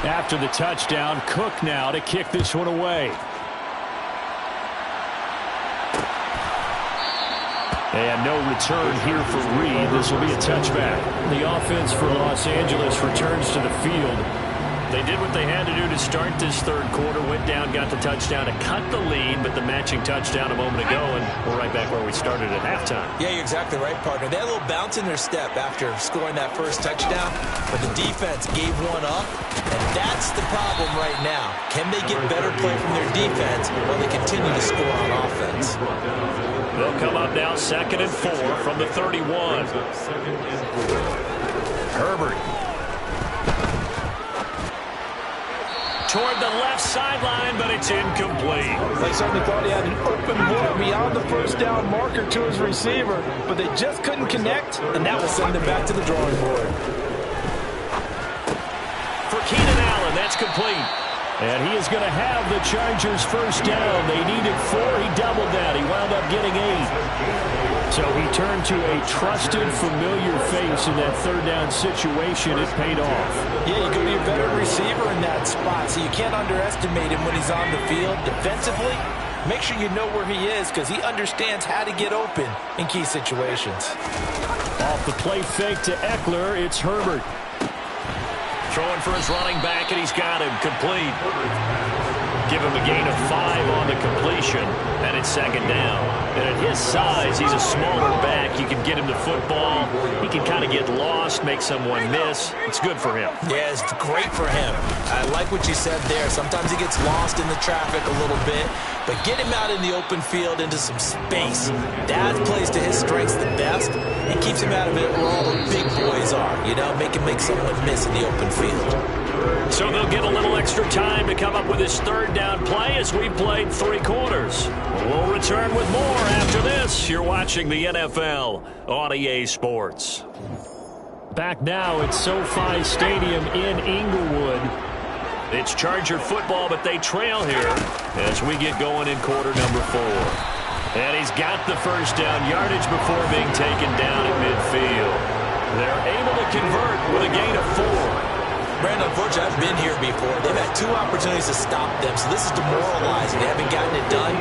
After the touchdown, Cook now to kick this one away. And no return here for Reed. This will be a touchback. The offense for Los Angeles returns to the field. They did what they had to do to start this third quarter. Went down, got the touchdown to cut the lead, but the matching touchdown a moment ago, and we're right back where we started at halftime. Yeah, you're exactly right, partner. They had a little bounce in their step after scoring that first touchdown, but the defense gave one up, and that's the problem right now. Can they get better play from their defense while they continue to score on offense? They'll come up now 2nd and 4 from the 31. Herbert. Toward the left sideline, but it's incomplete. They certainly thought he had an open look beyond the first down marker to his receiver, but they just couldn't connect, and that will send them back to the drawing board. For Keenan Allen, that's complete. And he is going to have the Chargers first down. They needed 4. He doubled that. He wound up getting 8. So he turned to a trusted, familiar face in that third down situation. It paid off. Yeah, you could be a better receiver in that spot, so you can't underestimate him when he's on the field. Defensively, make sure you know where he is because he understands how to get open in key situations. Off the play fake to Eckler, it's Herbert. Throwing for his running back, and he's got him complete. Give him a gain of 5 on the completion, and it's 2nd down. And at his size, he's a smaller back. You can get him the football. He can kind of get lost, make someone miss. It's good for him. Yeah, it's great for him. I like what you said there. Sometimes he gets lost in the traffic a little bit, but get him out in the open field into some space. That plays to his strengths the best and keeps him out of it where all the big boys are. You know, make him make someone miss in the open field. So they'll get a little extra time to come up with his third down play as we played 3 quarters. We'll return with more after this. You're watching the NFL on EA Sports. Back now at SoFi Stadium in Inglewood. It's Charger football, but they trail here as we get going in quarter number 4. And he's got the first down yardage before being taken down at midfield. They're able to convert with a gain of 4. Brandon, unfortunately, I've been here before. They've had 2 opportunities to stop them, so this is demoralizing. They haven't gotten it done.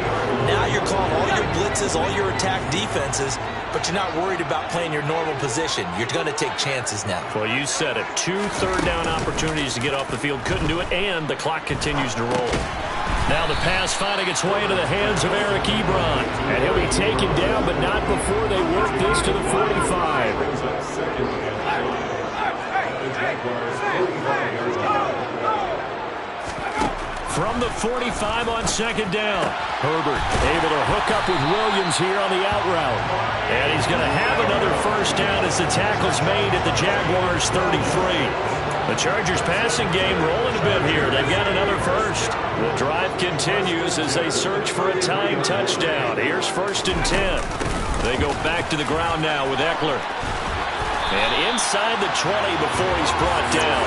Now you're calling all your blitzes, all your attack defenses, but you're not worried about playing your normal position. You're going to take chances now. Well, you said it. 2 third-down opportunities to get off the field. Couldn't do it, and the clock continues to roll. Now the pass finding its way into the hands of Eric Ebron. And he'll be taken down, but not before they work this to the 45. From the 45 on 2nd down. Herbert able to hook up with Williams here on the out route. And he's going to have another first down as the tackle's made at the Jaguars' 33. The Chargers passing game rolling a bit here. They've got another first. The drive continues as they search for a tying touchdown. Here's 1st and 10. They go back to the ground now with Eckler. And inside the 20 before he's brought down.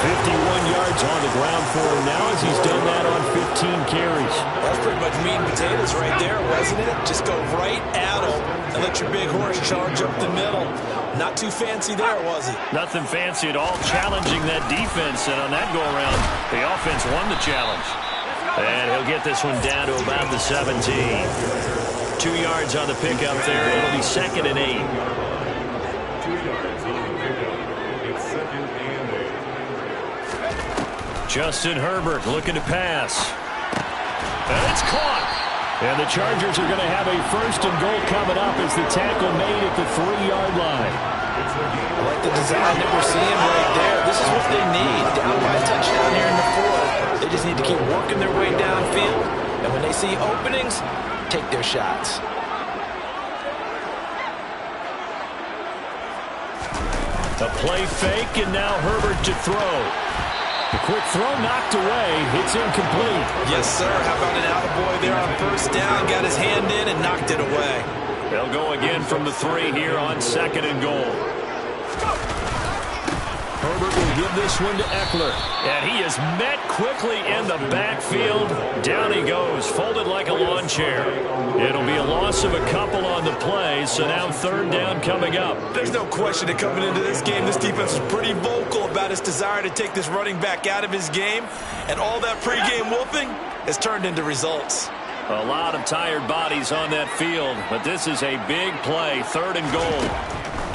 51 yards on the ground for him now as he's done that on 15 carries. That's pretty much meat and potatoes right there, wasn't it? Just go right at him and let your big horse charge up the middle. Not too fancy there, was it? Nothing fancy at all. Challenging that defense, and on that go-around, the offense won the challenge. And he'll get this one down to about the 17. 2 yards on the pickup there. It'll be 2nd and 8. Justin Herbert looking to pass. And it's caught. And the Chargers are going to have a 1st and goal coming up as the tackle made at the 3-yard line. I like the design that we're seeing right there. This is what they need. Down by a touchdown here in the 4th. They just need to keep working their way downfield. And when they see openings, take their shots. A play fake, and now Herbert to throw. The quick throw knocked away. It's incomplete. Yes, sir. How about an attaboy there on 1st down? Got his hand in and knocked it away. They'll go again from the 3 here on 2nd and goal. Herbert will give this one to Eckler. And he is met quickly in the backfield. Down he goes, folded like a lawn chair. It'll be a loss of a couple on the play, so now third down coming up. There's no question that coming into this game, this defense is pretty vocal about its desire to take this running back out of his game. And all that pregame whooping has turned into results. A lot of tired bodies on that field, but this is a big play, third and goal.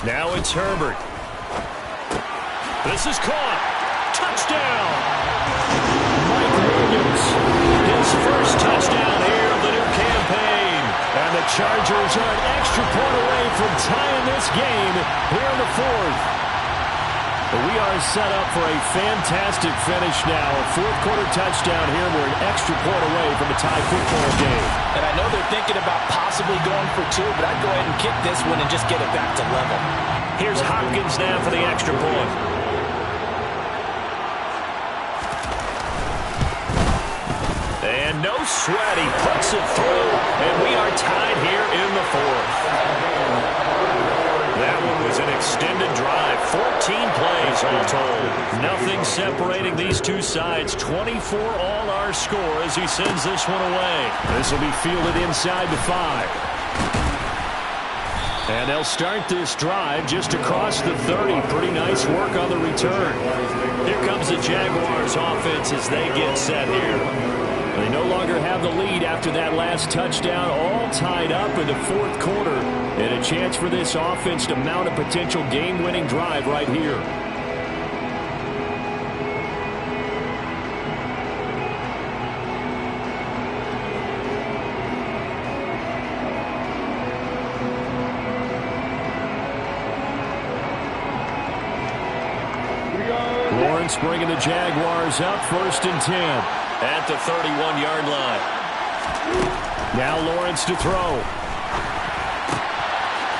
Now it's Herbert. This is caught. Touchdown. Mike Williams, his first touchdown here of the new campaign. And the Chargers are an extra point away from tying this game here in the fourth. But we are set up for a fantastic finish now. A fourth-quarter touchdown here. We're an extra point away from a tie football game. And I know they're thinking about possibly going for two, but I'd go ahead and kick this one and just get it back to level. Here's Hopkins now for the extra point. And no sweat, he puts it through, and we are tied here in the fourth. That one was an extended drive, 14 plays all told. Nothing separating these two sides, 24 all our score as he sends this one away. This will be fielded inside the 5. And they'll start this drive just across the 30. Pretty nice work on the return. Here comes the Jaguars offense as they get set here. They no longer have the lead after that last touchdown, all tied up in the fourth quarter. And a chance for this offense to mount a potential game-winning drive right here. Lawrence bringing the Jaguars up, 1st and 10. At the 31-yard line. Now Lawrence to throw.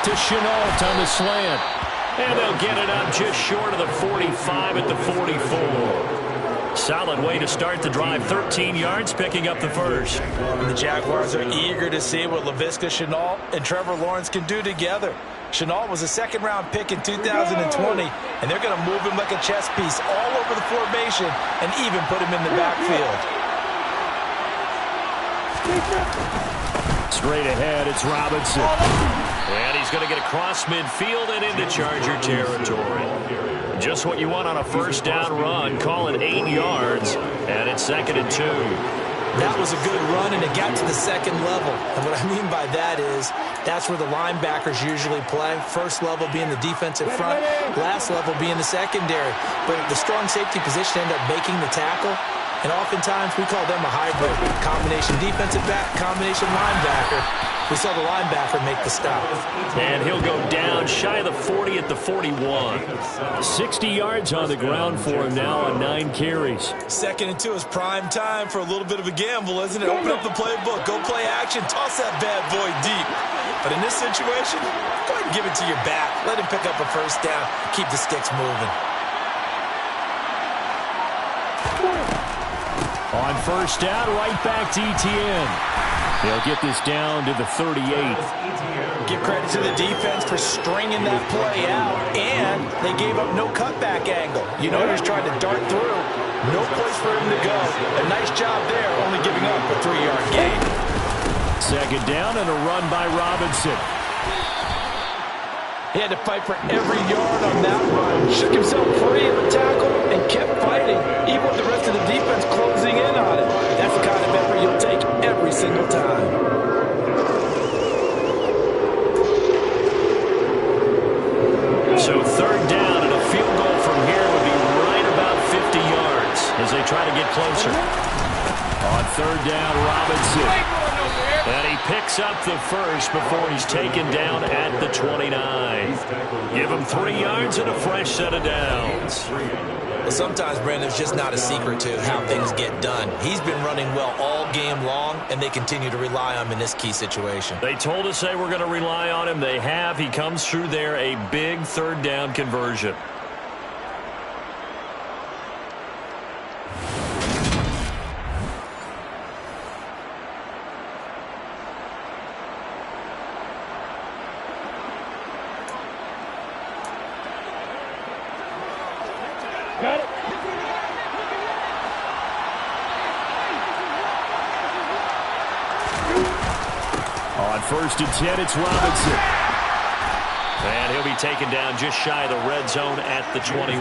To Chenault on the slant. And they'll get it up just short of the 45 at the 44. Solid way to start the drive. 13 yards, picking up the first. And the Jaguars are eager to see what Laviska Shenault and Trevor Lawrence can do together. Shenault was a second-round pick in 2020, and they're going to move him like a chess piece all over the formation and even put him in the backfield. Straight ahead, it's Robinson. And he's going to get across midfield and into Charger territory. Just what you want on a first down run. Call it 8 yards, and it's 2nd and 2. That was a good run, and it got to the second level. And what I mean by that is that's where the linebackers usually play. First level being the defensive front, last level being the secondary. But the strong safety position ended up making the tackle. And oftentimes we call them a hybrid. Combination defensive back, combination linebacker. We saw the linebacker make the stop. And he'll go down shy of the 40 at the 41. 60 yards on the ground for him now on 9 carries. 2nd and 2 is prime time for a little bit of a gamble, isn't it? Open up the playbook, go play action, toss that bad boy deep. But in this situation, go ahead and give it to your back. Let him pick up a first down. Keep the sticks moving. On first down, right back to Etienne. They'll get this down to the 38. Give credit to the defense for stringing that play out, and they gave up no cutback angle. You know, he was trying to dart through. No place for him to go. A nice job there, only giving up a 3-yard gain. 2nd down and a run by Robinson. He had to fight for every yard on that run. Shook himself free of the tackle and kept fighting, even with the rest of the defense closing in on it. That's the kind of effort you'll take every single time. So 3rd down and a field goal from here would be right about 50 yards as they try to get closer. On 3rd down, Robinson. And he picks up the first before he's taken down at the 29. Give him 3 yards and a fresh set of downs. Well, sometimes, Brandon, it's just not a secret to how things get done. He's been running well all game long, and they continue to rely on him in this key situation. They told us they were going to rely on him. They have. He comes through there, a big 3rd down conversion. On 1st and 10, it's Robinson. And he'll be taken down just shy of the red zone at the 21.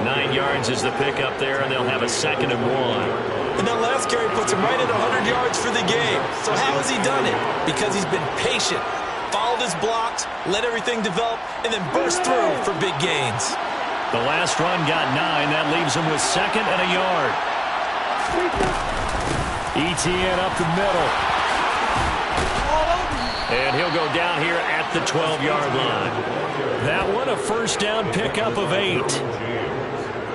9 yards is the pickup there, and they'll have a 2nd and 1. And that last carry puts him right at 100 yards for the game. So how has he done it? Because he's been patient, followed his blocks, let everything develop, and then burst through for big gains. The last run got 9. That leaves him with 2nd and a yard. ETN up the middle. And he'll go down here at the 12-yard line. That one a 1st down pickup of 8.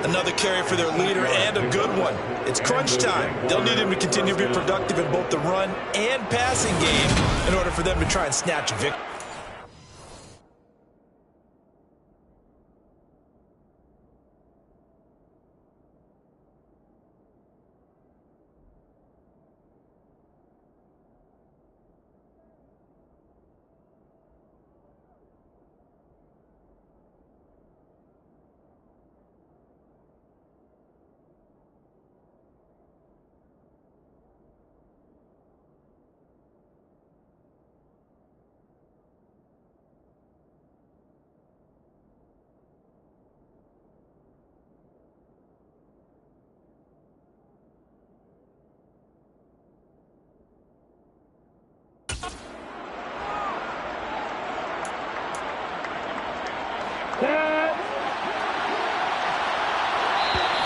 Another carry for their leader and a good one. It's crunch time. They'll need him to continue to be productive in both the run and passing game in order for them to try and snatch a victory.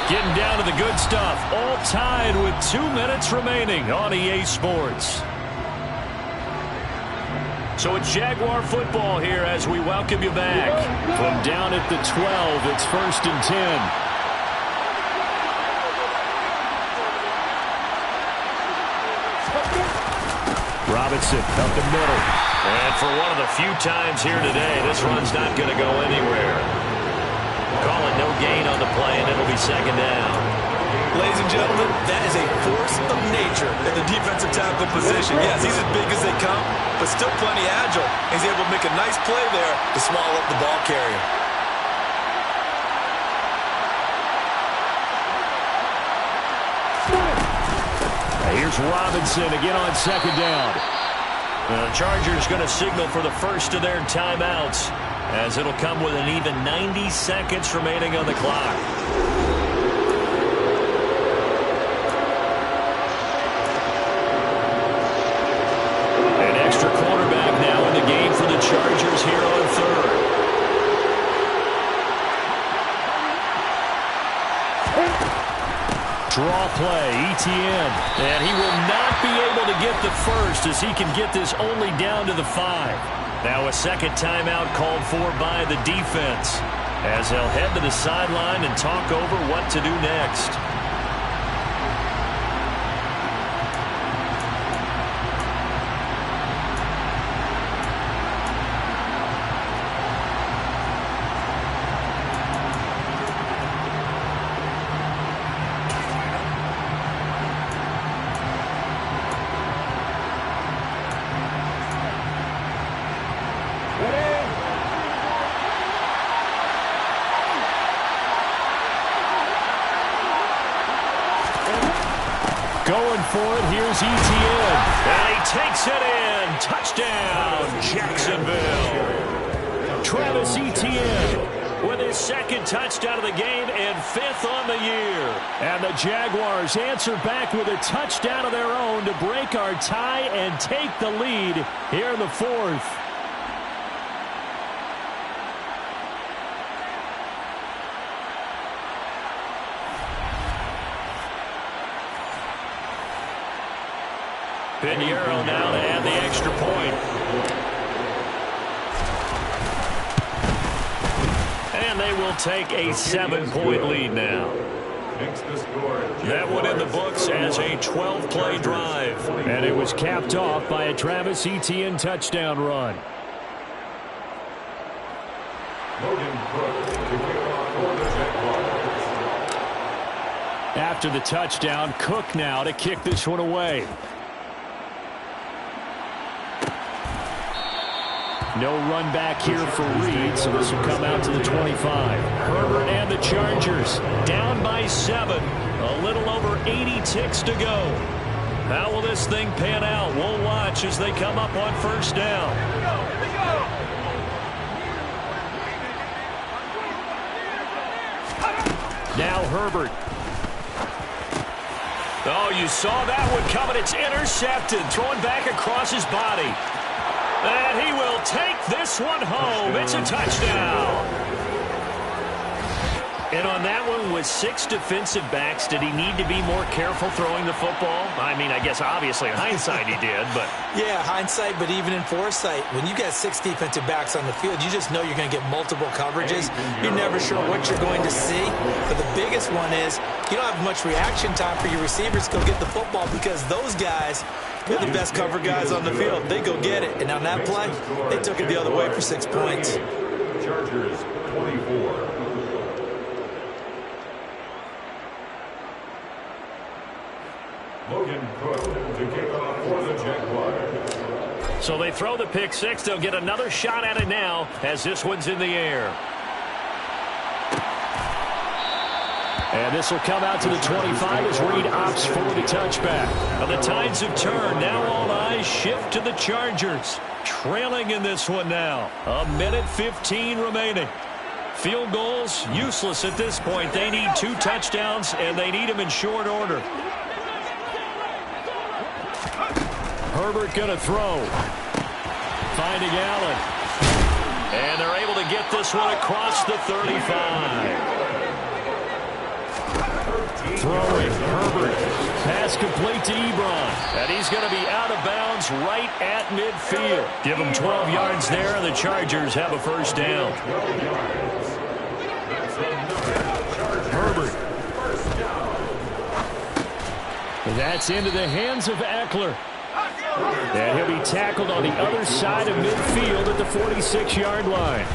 Getting down to the good stuff. All tied with 2 minutes remaining on EA Sports. So it's Jaguar football here as we welcome you back. From down at the 12, it's 1st and 10. Robinson up the middle. And for one of the few times here today, this run's not going to go anywhere. Calling no gain on the play, and it'll be 2nd down. Ladies and gentlemen, that is a force of nature in the defensive tackle position. Yes, he's as big as they come, but still plenty agile. He's able to make a nice play there to swallow up the ball carrier. Here's Robinson again on 2nd down. The Chargers going to signal for the first of their timeouts, as it'll come with an even 90 seconds remaining on the clock. An extra quarterback now in the game for the Chargers here on 3rd. Draw play, ETN. And he will not be able to get the first as he can get this only down to the 5. Now a 2nd timeout called for by the defense, as they'll head to the sideline and talk over what to do next. Going for it, here's ETN. And he takes it in. Touchdown, Jacksonville. Travis Etienne with his 2nd touchdown of the game and 5th on the year. And the Jaguars answer back with a touchdown of their own to break our tie and take the lead here in the 4th. Pinheiro now to add the extra point. And they will take a 7-point lead now. That one in the books as a 12-play drive. And it was capped off by a Travis Etienne touchdown run. After the touchdown, Cook now to kick this one away. No run back here for Reed, so this will come out to the 25. Herbert and the Chargers down by 7. A little over 80 ticks to go. How will this thing pan out? We'll watch as they come up on first down. Now Herbert. Oh, you saw that one coming. It's intercepted. Throwing back across his body. And he will take this one home. It's a touchdown. And on that one, with 6 defensive backs, did he need to be more careful throwing the football? I mean, I guess obviously in hindsight he did, but... Yeah, hindsight, but even in foresight, when you got 6 defensive backs on the field, you just know you're going to get multiple coverages. You're never sure what you're going to see. But the biggest one is you don't have much reaction time for your receivers to go get the football because those guys, they're the best cover guys on the field. They go get it. And on that play, they took it the other way for 6 points. Chargers 24. Logan Cook to kick off for the Jaguars. So they throw the pick 6. They'll get another shot at it now as this one's in the air. And this will come out to the 25 as Reed opts for the touchback. Now the tides have turned. Now all eyes shift to the Chargers. Trailing in this one now. 1:15 remaining. Field goals useless at this point. They need 2 touchdowns, and they need them in short order. Herbert going to throw. Finding Allen. And they're able to get this one across the 35. Throwing, Herbert. Pass complete to Ebron. And he's going to be out of bounds right at midfield. Give him 12 yards there, and the Chargers have a first down. Herbert. And that's into the hands of Eckler. And he'll be tackled on the other side of midfield at the 46-yard line.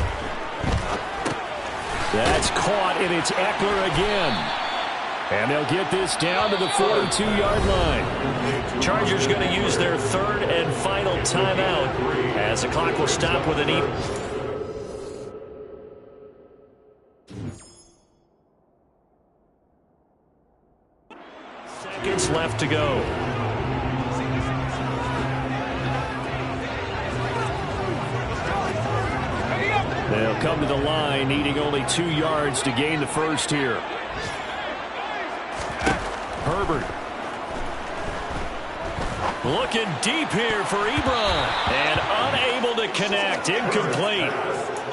That's caught, and it's Eckler again. And they'll get this down to the 42-yard line. Chargers going to use their 3rd and final timeout as the clock will stop with an even. Seconds left to go. They'll come to the line, needing only 2 yards to gain the first here. Herbert. Looking deep here for Ebron. And unable to connect. Incomplete.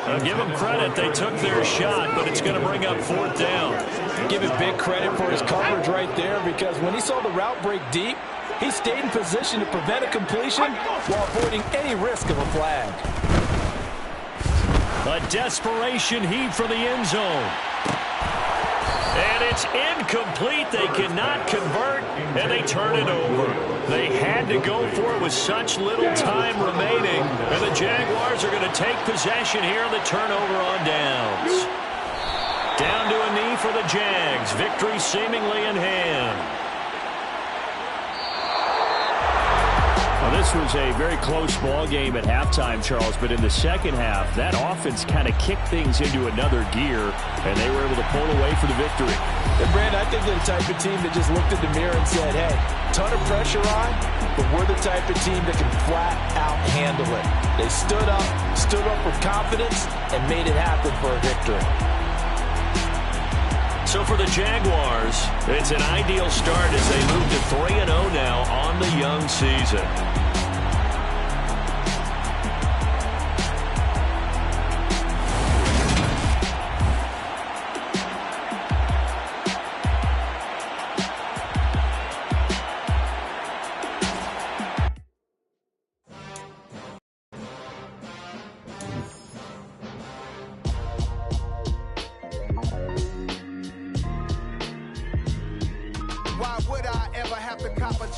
I'll give them credit. They took their shot, but it's going to bring up 4th down. Give him big credit for his coverage right there because when he saw the route break deep, he stayed in position to prevent a completion while avoiding any risk of a flag. A desperation heave for the end zone. And it's incomplete. They cannot convert, and they turn it over. They had to go for it with such little time remaining, and the Jaguars are going to take possession here on the turnover on downs. Down to a knee for the Jags. Victory seemingly in hand. Well, this was a very close ball game at halftime, Charles, but in the second half, that offense kind of kicked things into another gear, and they were able to pull away for the victory. And Brandon, I think they're the type of team that just looked in the mirror and said, hey, ton of pressure on, but we're the type of team that can flat out handle it. They stood up with confidence, and made it happen for a victory. So for the Jaguars, it's an ideal start as they move to 3-0 now on the young season.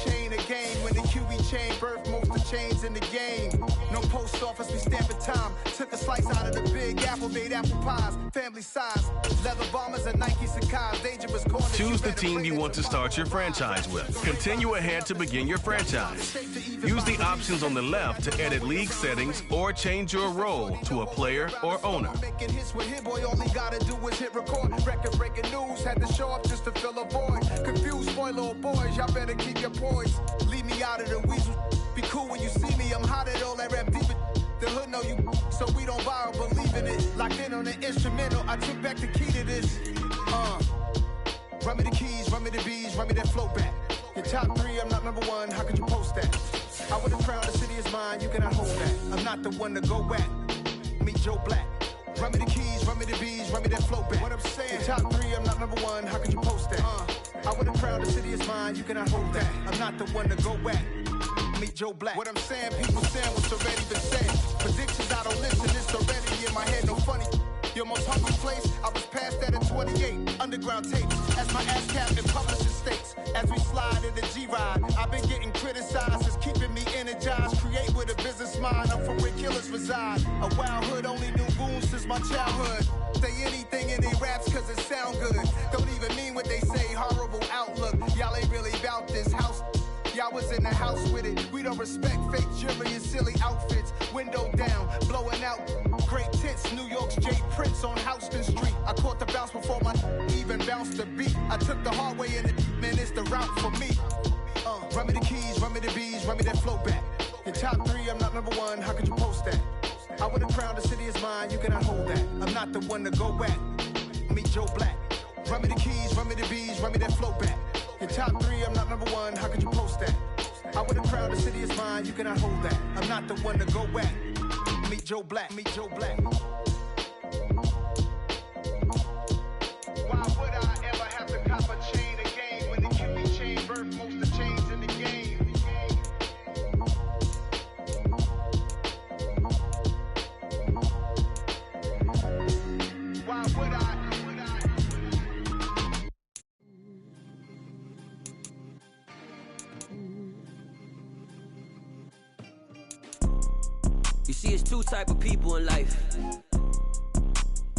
Chain a game when the QB chain birth most of chains in the game. No post office, we stamping time. Took a slice out of the big apple, made apple pies. Family size, leather bombers and Nike Sacai's. Dangerous corners. Choose the team you want to start your franchise with. Continue ahead to begin your franchise. Use the options on the left to edit league settings or change your role to a player or owner. Making hits with Hit Boy, all he gotta do is hit record. Record breaking news, had to show up just to fill a void. Confused boy, little boys, y'all better keep your poise. Leave me out of the weasel. Be cool when you see me, I'm hot at all that rap deep. The hood know you, so we don't borrow, believe in it. Locked in on the instrumental, I took back the key to this. Run me the keys, run me the bees, run me that flow back. Your top 3, I'm not number 1, how could you post that? I would've crowned the city is mine, you cannot hold that. I'm not the one to go back. Meet Joe Black. Run me the keys, run me the bees, run me that flow back. What I'm saying, your top 3, I'm not number 1, how could you post that? I would've crowned the city is mine, you cannot hold that. I'm not the one to go back. Meet Joe Black. What I'm saying, people saying what's already been said. Predictions, I don't listen, it's already in my head, no funny. Your most hungry place, I was past that at 28. Underground tapes, as my ass cap in publishing states. As we slide in the G-Ride, I've been getting criticized, it's keeping me energized. Create with a business mind, I'm from where killers reside. A wild hood, only knew goons since my childhood. Say anything in they raps cause it sound good. Don't even mean what they say, horrible outlook. Y'all ain't really about this house. Y'all was in the house with it. We don't respect fake jewelry and silly outfits. Window down, blowing out great tits. New York's Jay Prince on Houston Street. I caught the bounce before my even bounced the beat. I took the hard way in it, man, it's the route for me. Run me the keys, run me the bees, run me that flow back. Your top 3, I'm not number 1, how could you post that? I would've crowned the city is mine, you cannot hold that. I'm not the one to go back. Meet Joe Black. Run me the keys, run me the bees, run me that flow back. Your top 3, I'm not number 1, how could you post that? I would've crowned the city is mine, you cannot hold that. I'm not the one to go back. Meet Joe Black, meet Joe Black. Why would I ever have to cop a chain again when the Cuban chain birthed most of chains in the game? Why would I? You see, it's 2 type of people in life.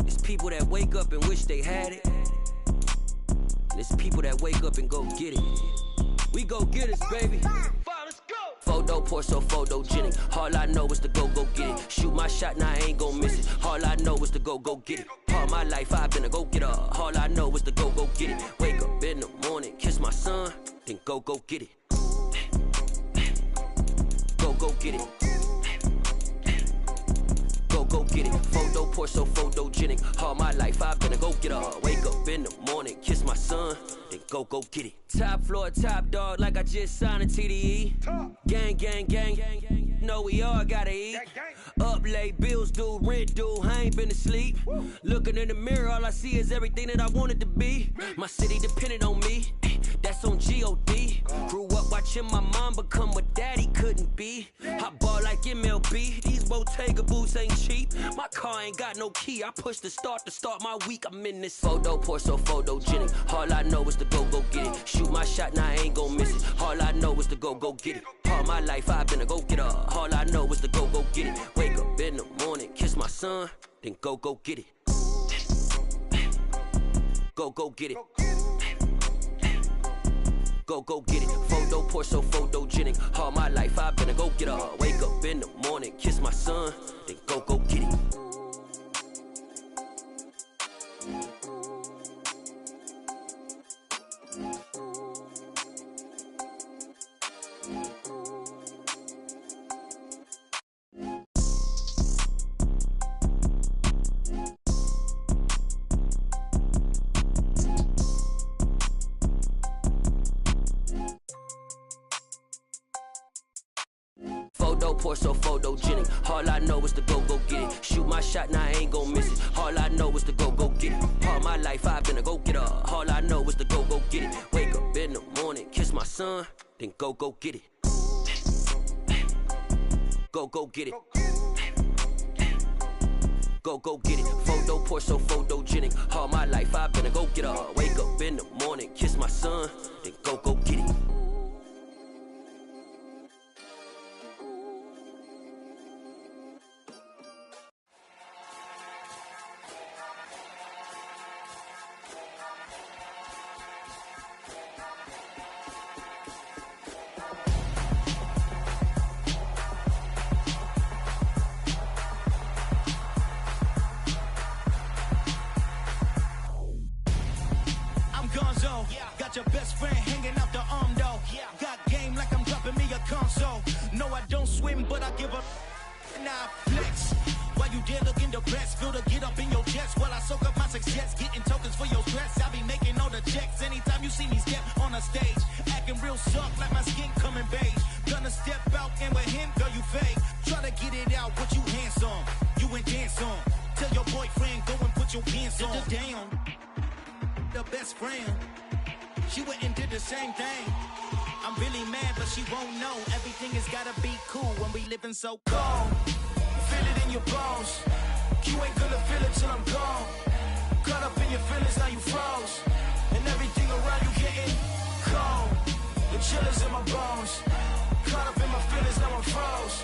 It's people that wake up and wish they had it. And it's people that wake up and go get it. We go get it, baby. Let's go. Photo, Porso, photogenic. All I know is to go get it. Shoot my shot, now I ain't gon' miss it. All I know is to go get it. All my life I've been a go-getter. All I know is to go get it. Wake up in the morning, kiss my son, then go get it. Go get it. Go get it. Photo, Porso, photogenic. All my life I've been a go-getter. Wake up in the morning, kiss my son, then go get it. Top floor, top dog, like I just signed a TDE. Gang. Know we all gotta eat. Up late, bills due, rent due, I ain't been asleep. Looking in the mirror, all I see is everything that I wanted to be. My city depended on me, that's on G.O.D. Grew up watching my mom become what daddy couldn't be. I ball like MLB, these Bottega boots ain't cheap. My car ain't got no key, I push the start to start my week. I'm in this photo, Porso, photogenic. All I know is to go get it. Shoot my shot, now I ain't gon' miss it. All I know is to go get it. All my life I've been a go-getter. All I know is to go get it. Wake up in the morning, kiss my son, then go get it. Go get it. Go get it. Photo, Porso, photogenic. All my life I've been a go-getter. Wake up in the morning, kiss my son, then go get it. Photo, Porso, photogenic. All I know is to go get it. Shoot my shot, now I ain't gon' miss it. All I know is to go get it. All my life I've been a go-getter. All I know is to go get it. Wake up in the morning, kiss my son, then go get it. Go get it. Go get it. Photo, Porso, photogenic. All my life I've been a go-getter. Wake up in the morning, kiss my son, then go get it. gonzo. Got your best friend hanging out the arm though. Got game like I'm dropping me a console. No, I don't swim, but I give a nah flex. While you there looking depressed, feel to get up in your chest while I soak up my success, getting tokens for your stress. I be making all the checks anytime you see me step on a stage, acting real soft like my skin coming beige. Gonna step out and with him, girl, you fake. Try to get it out, but you handsome. You ain't dance on. Tell your boyfriend, go and put your pants on. Down, the best friend. She went and did the same thing. I'm really mad, but she won't know. Everything has gotta be cool when we living so cold. Feel it in your bones. You ain't gonna feel it till I'm gone. Caught up in your feelings, now you froze. And everything around you getting cold. The chill is in my bones. Caught up in my feelings, now I'm froze.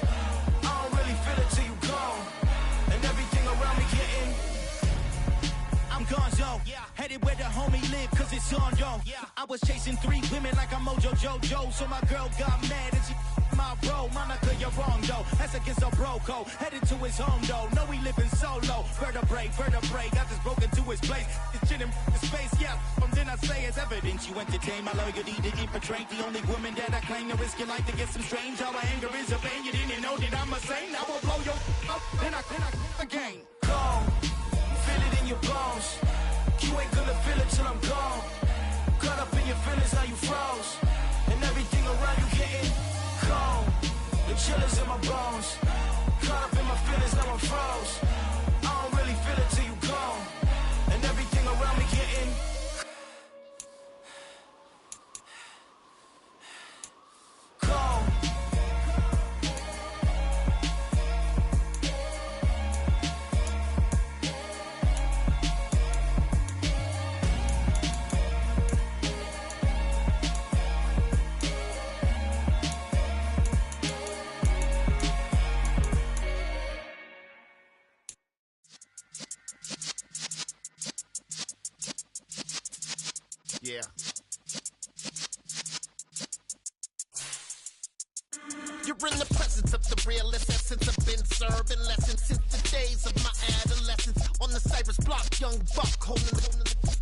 I don't really feel it till you gone. And everything around me getting I'm gonzo, headed where the homie live, cause it's on, yo. I was chasing 3 women like I'm Mojo Jojo, so my girl got mad and she my bro. Monica, you're wrong, though. That's against a bro code. Headed to his home, though. No, we living solo. Vertebrae, got this broken to his place. It's shit in the space, yeah. From then I say it's evidence you entertain my loyalty to infiltrate. The only woman that I claim to risk your life to get some strange. All my anger is a pain. You didn't know that I'm a saint. I will blow your up, then I again. Gone. Feel it in your bones. You ain't gonna feel it till I'm gone. Caught up in your feelings, now you froze. And everything around you getting cold. The chill is in my bones. Caught up in my feelings, now I'm froze. I don't really feel it till you gone. And everything around me getting cold. Yeah. You're in the presence of the realest essence. I've been serving lessons since the days of my adolescence. On the Cypress block, young buck, holding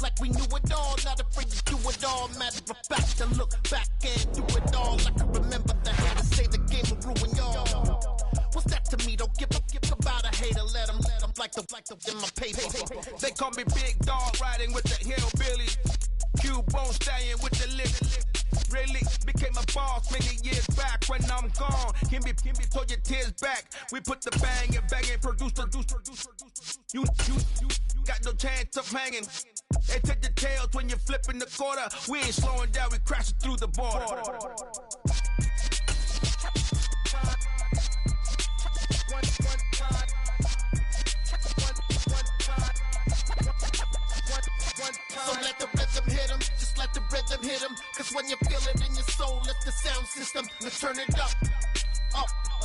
like we knew it all. Not afraid to do it all. Matter of fact, to look back and do it all. I can remember the haters say the game will ruin y'all. What's that to me? Don't give about a hater. Let them like the in my paper. They call me Big Dog, riding with the hillbilly. Cubone staying with the lip. Really became a boss many years back. When I'm gone, can be throw your tears back. We put the bang and produce. You got no chance of hanging. They take the tails when you're flipping the quarter. We ain't slowing down, we crashing through the border. So let the rhythm hit 'em, just let the rhythm hit 'em. Cause when you feel it in your soul, lift the sound system. Let's turn it up,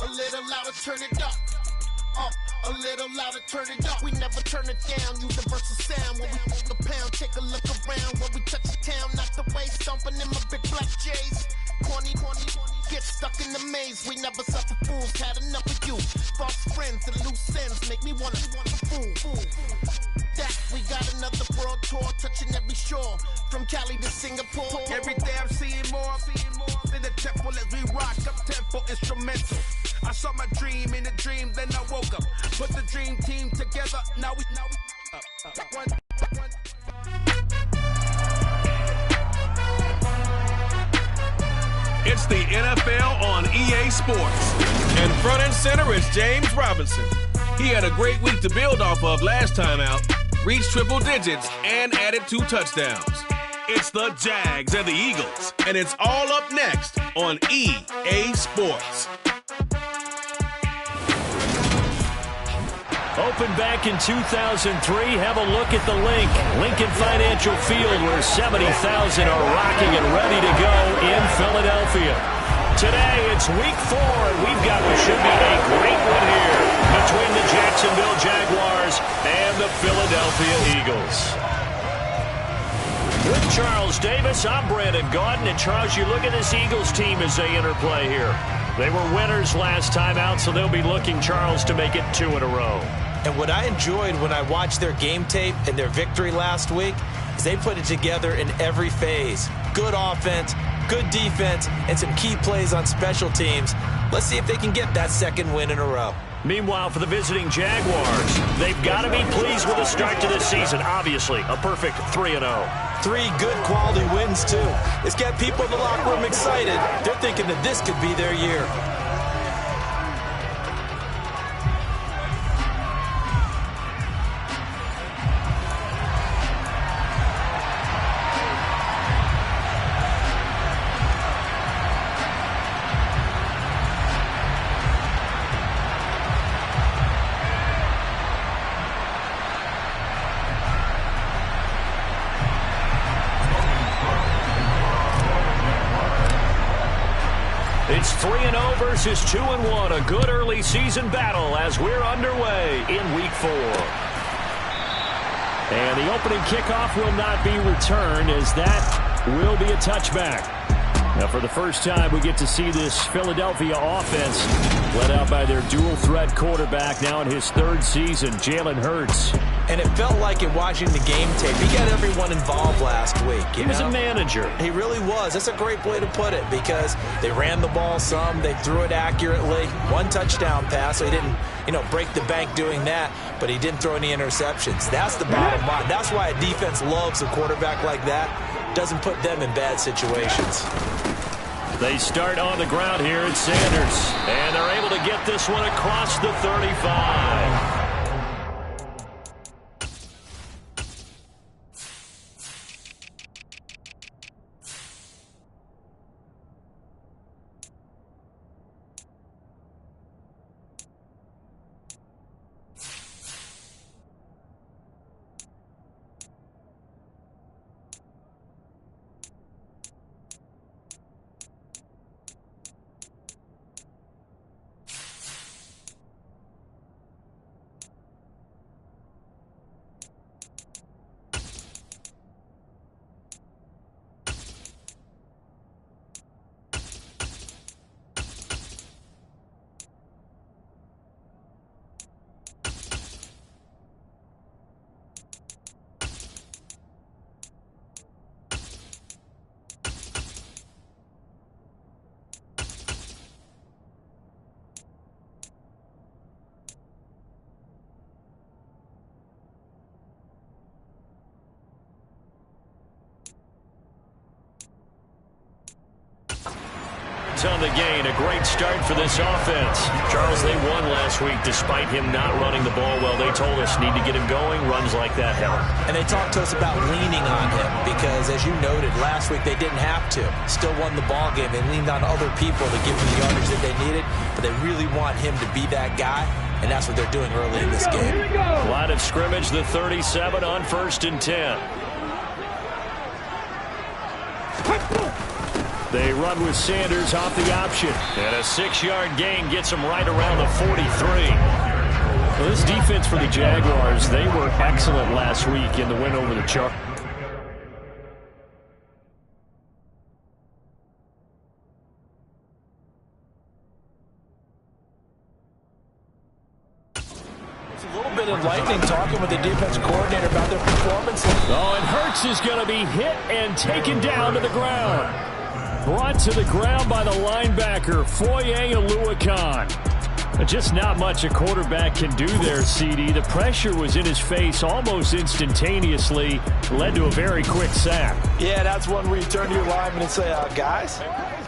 a little louder, turn it up, a little louder, turn it up. We never turn it down, universal sound. When we move the pound, take a look around. When we touch the town, knock the way, stomping in my big black J's. Corny, get stuck in the maze. We never suffer fools, had enough of you. False friends and loose ends make me wanna fool. That we got another world tour, touching every shore, from Cali to Singapore. Every day I'm seeing more in the temple as we rock up tempo instrumental. I saw my dream in a dream, then I woke up. Put the dream team together, now we It's the NFL on EA Sports. And front and center is James Robinson. He had a great week to build off of last time out, reached triple digits, and added 2 touchdowns. It's the Jags and the Eagles. And it's all up next on EA Sports. Opened back in 2003. Have a look at the Lincoln Financial Field, where 70,000 are rocking and ready to go in Philadelphia. Today, it's week 4, and we've got what should be a great one here between the Jacksonville Jaguars and the Philadelphia Eagles. With Charles Davis, I'm Brandon Gaudin. And Charles, you look at this Eagles team as they interplay here. They were winners last time out, so they'll be looking, Charles, to make it 2 in a row. And what I enjoyed when I watched their game tape and their victory last week is they put it together in every phase. Good offense, good defense, and some key plays on special teams. Let's see if they can get that second win in a row. Meanwhile, for the visiting Jaguars, they've got to be pleased with the start to this season. Obviously, a perfect 3-0. 3 good quality wins, too. It's got people in the locker room excited. They're thinking that this could be their year. It's 3-0 versus 2-1. A good early season battle as we're underway in Week 4. And the opening kickoff will not be returned, as that will be a touchback. Now, for the first time, we get to see this Philadelphia offense led out by their dual-threat quarterback, now in his 3rd season, Jalen Hurts. And it felt like in watching the game tape, he got everyone involved last week. He was a manager. He really was. That's a great way to put it, because they ran the ball some, they threw it accurately. 1 touchdown pass, so he didn't, break the bank doing that, but he didn't throw any interceptions. That's the bottom line. That's why a defense loves a quarterback like that. Doesn't put them in bad situations. They start on the ground here at Sanders, and they're able to get this one across the 35. On the gain, a great start for this offense. Charles, they won last week despite him not running the ball well. They told us need to get him going. Runs like that help. And they talked to us about leaning on him because, as you noted, last week they didn't have to. Still won the ball game. They leaned on other people to give them the yardage that they needed, but they really want him to be that guy, and that's what they're doing early in this game. Line of scrimmage, the 37 on 1st and 10. They run with Sanders off the option. And a 6-yard gain gets them right around the 43. Well, this defense for the Jaguars, they were excellent last week in the win over the Chargers. It's a little bit enlightening talking with the defensive coordinator about their performance. Oh, and Hurts is going to be hit and taken down to the ground. Brought to the ground by the linebacker, Foye Oluokun. Just not much a quarterback can do there, CD. The pressure was in his face almost instantaneously. Led to a very quick sack. Yeah, that's one where you turn to your lineman and say, guys,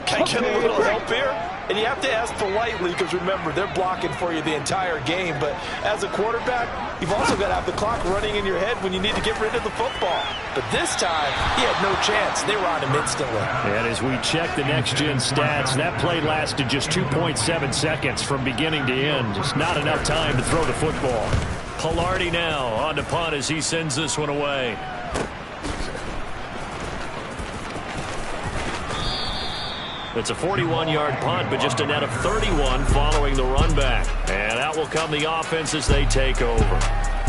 can I get a little help here? And you have to ask politely because, remember, they're blocking for you the entire game. But as a quarterback, you've also got to have the clock running in your head when you need to get rid of the football. But this time, he had no chance. They were on him instantly. And as we check the next-gen stats, that play lasted just 2.7 seconds from beginning to end. Just not enough time to throw the football. Pilardi now on the punt as he sends this one away. It's a 41-yard punt, but just a net of 31 following the run back. And out will come the offense as they take over.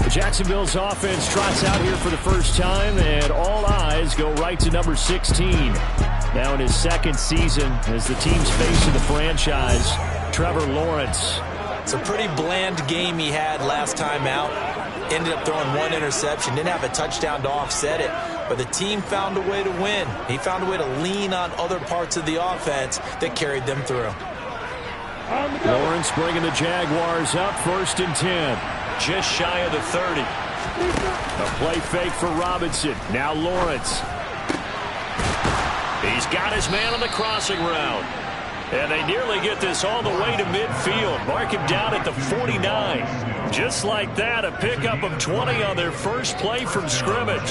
Jacksonville's offense trots out here for the first time, and all eyes go right to number 16. Now in his 2nd season as the team's face of the franchise, Trevor Lawrence. It's a pretty bland game he had last time out. Ended up throwing one interception. Didn't have a touchdown to offset it. But the team found a way to win. He found a way to lean on other parts of the offense that carried them through. Lawrence bringing the Jaguars up, 1st and 10. Just shy of the 30. A play fake for Robinson. Now Lawrence. He's got his man on the crossing route. And they nearly get this all the way to midfield. Mark him down at the 49. Just like that, a pickup of 20 on their first play from scrimmage.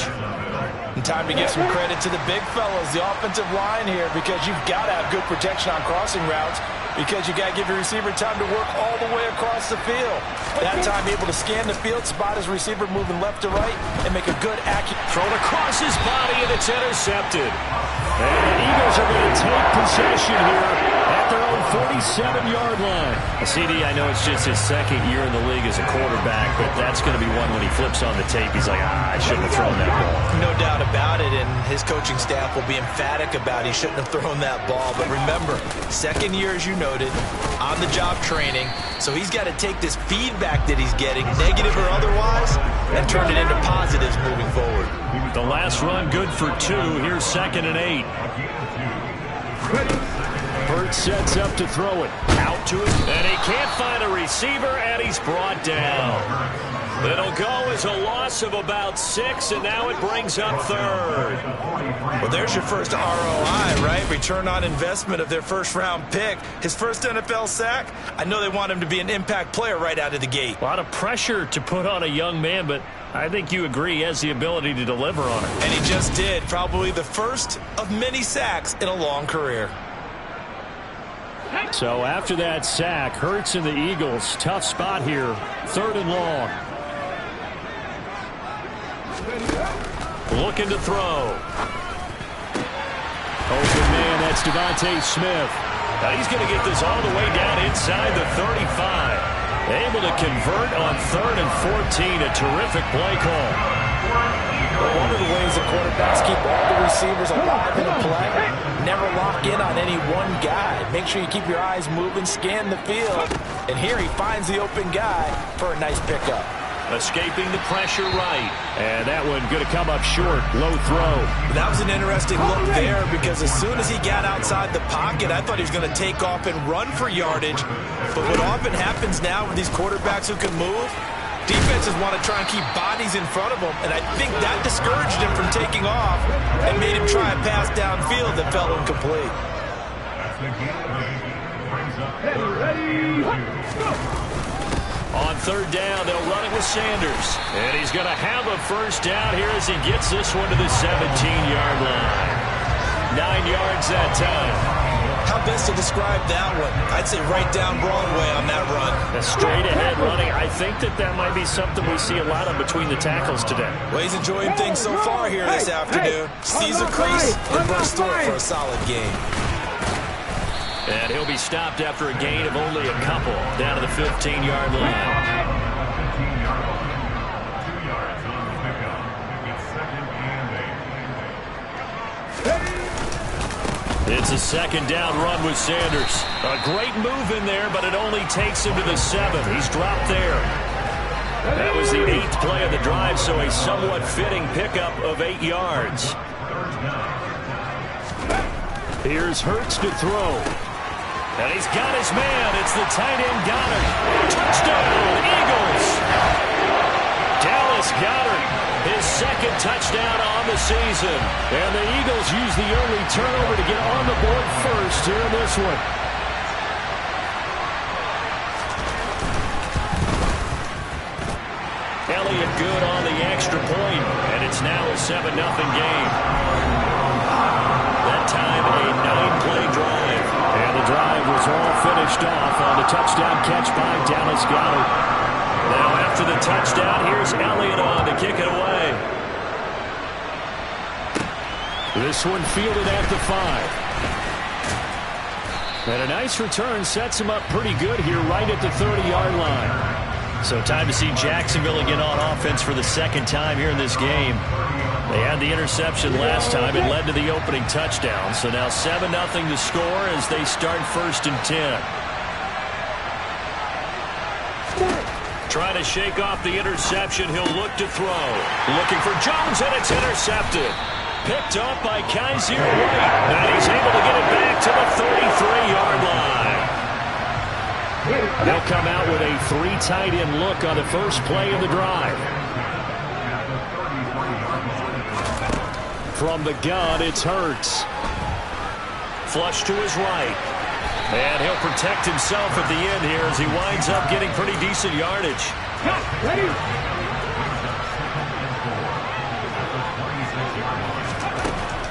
And time to give some credit to the big fellas, the offensive line here, because you've got to have good protection on crossing routes, because you got to give your receiver time to work all the way across the field. That time able to scan the field, spot his receiver moving left to right, and make a good accurate thrown across his body, and it's intercepted. And the Eagles are going to take possession here at their own 47-yard line. CD, I know it's just his second year in the league as a quarterback, but that's going to be one when he flips on the tape. He's like, I shouldn't have thrown that ball. No doubt about it, and his coaching staff will be emphatic about he shouldn't have thrown that ball. But remember, second year, as you noted, on-the-job training, so he's got to take this feedback that he's getting, negative or otherwise, and turn it into positives moving forward. The last run good for 2. Here's 2nd and 8. Burt sets up to throw it. Out to it, and he can't find a receiver, and he's brought down. It'll go as a loss of about 6, and now it brings up 3rd. Well, there's your first ROI, right? Return on investment of their first-round pick. His first NFL sack. I know they want him to be an impact player right out of the gate. A lot of pressure to put on a young man, but I think you agree he has the ability to deliver on it. And he just did. Probably the first of many sacks in a long career. So after that sack, Hurts and the Eagles, tough spot here. 3rd and long. Looking to throw. Open man, that's Devontae Smith. Now he's going to get this all the way down inside the 35. Able to convert on 3rd and 14. A terrific play call. Well, one of the ways the quarterbacks keep all the receivers alive in a play, never lock in on any one guy. Make sure you keep your eyes moving, scan the field, and here he finds the open guy for a nice pickup. Escaping the pressure right. And that one going to come up short. Low throw. That was an interesting look there, because as soon as he got outside the pocket, I thought he was going to take off and run for yardage. But what often happens now with these quarterbacks who can move, defenses want to try and keep bodies in front of them, and I think that discouraged him from taking off and made him try a pass downfield that fell incomplete. On 3rd down, they'll run it with Sanders. And he's going to have a first down here as he gets this one to the 17-yard line. 9 yards that time. How best to describe that one? I'd say right down Broadway on that run. A straight-ahead running. I think that might be something we see a lot of between the tackles today. Well, he's enjoying things so far here this afternoon. Sees a crease and bursts through it for a solid game. And he'll be stopped after a gain of only a couple down to the 15-yard line. It's a 2nd down run with Sanders. A great move in there, but it only takes him to the 7. He's dropped there. That was the 8th play of the drive, so a somewhat fitting pickup of 8 yards. Here's Hurts to throw. And he's got his man. It's the tight end Goddard. Touchdown, Eagles! Dallas Goddard, his 2nd touchdown on the season. And the Eagles use the early turnover to get on the board first here in this one. Elliott good on the extra point, and it's now a 7-0 game. That time a 9-play drive. And the drive was all finished off on the touchdown catch by Dallas Goedert. Now after the touchdown, here's Elliott on to kick it away. This one fielded at the 5. And a nice return sets him up pretty good here right at the 30-yard line. So time to see Jacksonville again on offense for the 2nd time here in this game. They had the interception last time. It led to the opening touchdown. So now 7-0 to score as they start 1st and 10. trying to shake off the interception. He'll look to throw. Looking for Jones, and it's intercepted. Picked up by Kaiser White. And he's able to get it back to the 33-yard line. They'll come out with a 3 tight end look on the first play of the drive. From the gun, it's Hurts. Flush to his right. And he'll protect himself at the end here as he winds up getting pretty decent yardage. Ready?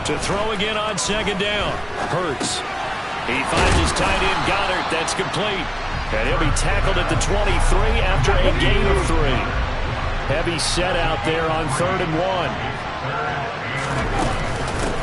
To throw again on second down. Hurts. He finds his tight end, Goddard. That's complete. And he'll be tackled at the 23 after a gain of 3. Heavy set out there on 3rd and 1.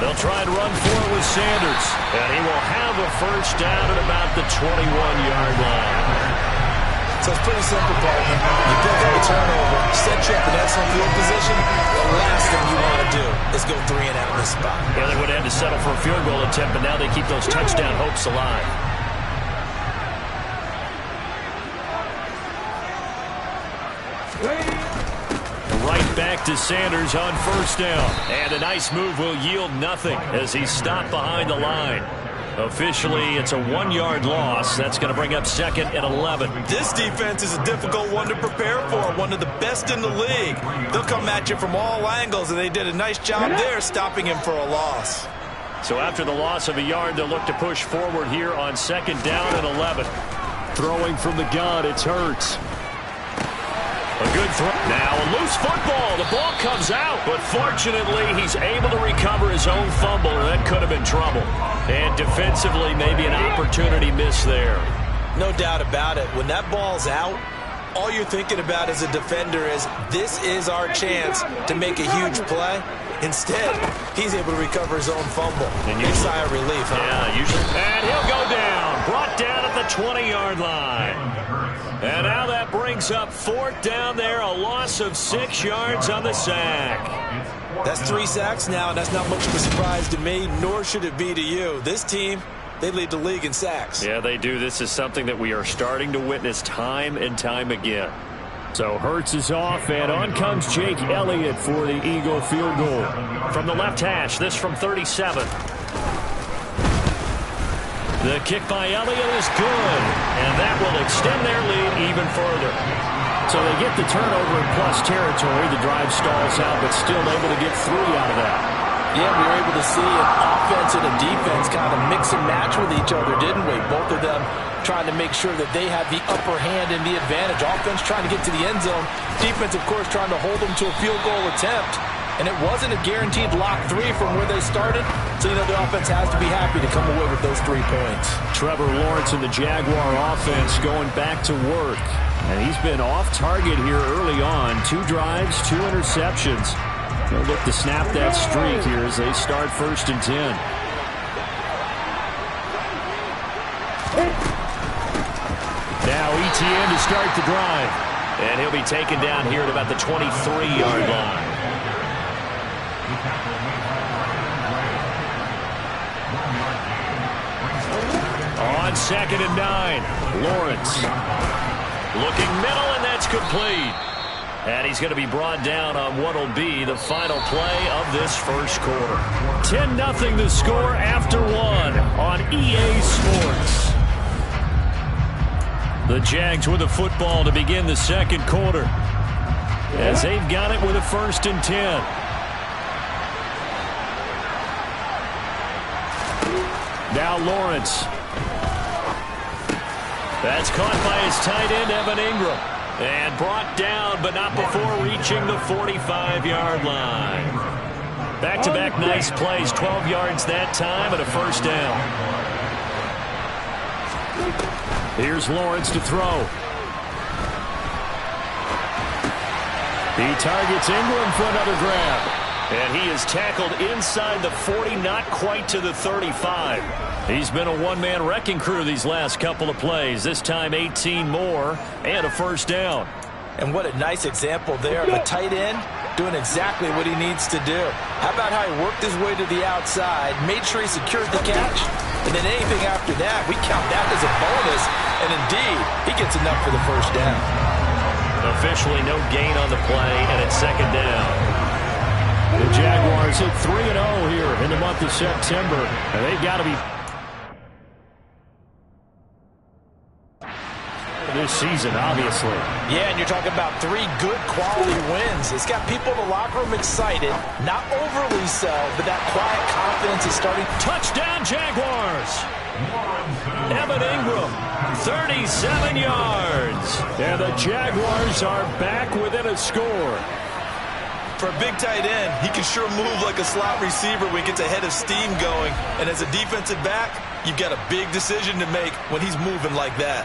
They'll try and run for it with Sanders. And he will have a first down at about the 21-yard line. So it's pretty simple, partner. You pick up a turnover, set you up in excellent field position. The last thing you want to do is go 3 and out in this spot. Yeah, they would have had to settle for a field goal attempt, but now they keep those touchdown hopes alive. Right back to Sanders on first down. And a nice move will yield nothing as he's stopped behind the line. Officially, it's a 1-yard loss. That's going to bring up 2nd and 11. This defense is a difficult one to prepare for, one of the best in the league. They'll come at you from all angles, and they did a nice job there stopping him for a loss. So after the loss of a yard, they'll look to push forward here on 2nd down and 11. Throwing from the gun, it's Hurts. A good throw. Now a loose football. The ball comes out, but fortunately he's able to recover his own fumble. That could have been trouble. And defensively, maybe an opportunity miss there. No doubt about it. When that ball's out, all you're thinking about as a defender is, this is our chance to make a huge play. Instead, he's able to recover his own fumble. And big sigh of relief, huh? Yeah, usually. And he'll go down. Brought down at the 20-yard line. And now that brings up 4th down there, a loss of 6 yards on the sack. That's 3 sacks now, and that's not much of a surprise to me, nor should it be to you. This team, they lead the league in sacks. Yeah, they do. This is something that we are starting to witness time and time again. So Hurts is off, and on comes Jake Elliott for the Eagle field goal. From the left hash, this from 37. The kick by Elliott is good, and that will extend their lead even further. So they get the turnover in plus territory. The drive stalls out, but still able to get 3 out of that. Yeah, we were able to see an offense and a defense kind of mix and match with each other, didn't we? Both of them trying to make sure that they have the upper hand and the advantage. Offense trying to get to the end zone. Defense, of course, trying to hold them to a field goal attempt. And it wasn't a guaranteed lock 3 from where they started. So, you know, the offense has to be happy to come away with those 3 points. Trevor Lawrence and the Jaguar offense going back to work. And he's been off target here early on. 2 drives, 2 interceptions. They'll look to snap that streak here as they start 1st and 10. Now ETN to start the drive. And he'll be taken down here at about the 23-yard line. On 2nd and 9, Lawrence. Looking middle, and that's complete. And he's going to be brought down on what will be the final play of this first quarter. 10-0 the score after 1 on EA Sports. The Jags with a football to begin the second quarter, as they've got it with a 1st and 10. Now Lawrence. That's caught by his tight end, Evan Ingram. And brought down, but not before reaching the 45-yard line. Back-to-back nice plays, 12 yards that time and a 1st down. Here's Lawrence to throw. He targets Ingram for another grab. And he is tackled inside the 40, not quite to the 35. He's been a one-man wrecking crew these last couple of plays. This time 18 more and a 1st down. And what a nice example there of a tight end doing exactly what he needs to do. How about how he worked his way to the outside, made sure he secured the catch, and then anything after that, we count that as a bonus. And indeed, he gets enough for the 1st down. Officially no gain on the play, and it's second down. The Jaguars hit 3-0 here in the month of September, and they've got to be this season, obviously. Yeah, and you're talking about 3 good quality wins. It's got people in the locker room excited, not overly so, but that quiet confidence is starting. Touchdown, Jaguars! Evan Ingram, 37 yards. And the Jaguars are back within a score. For a big tight end, he can sure move like a slot receiver when he gets a head of steam going. And as a defensive back, you've got a big decision to make when he's moving like that.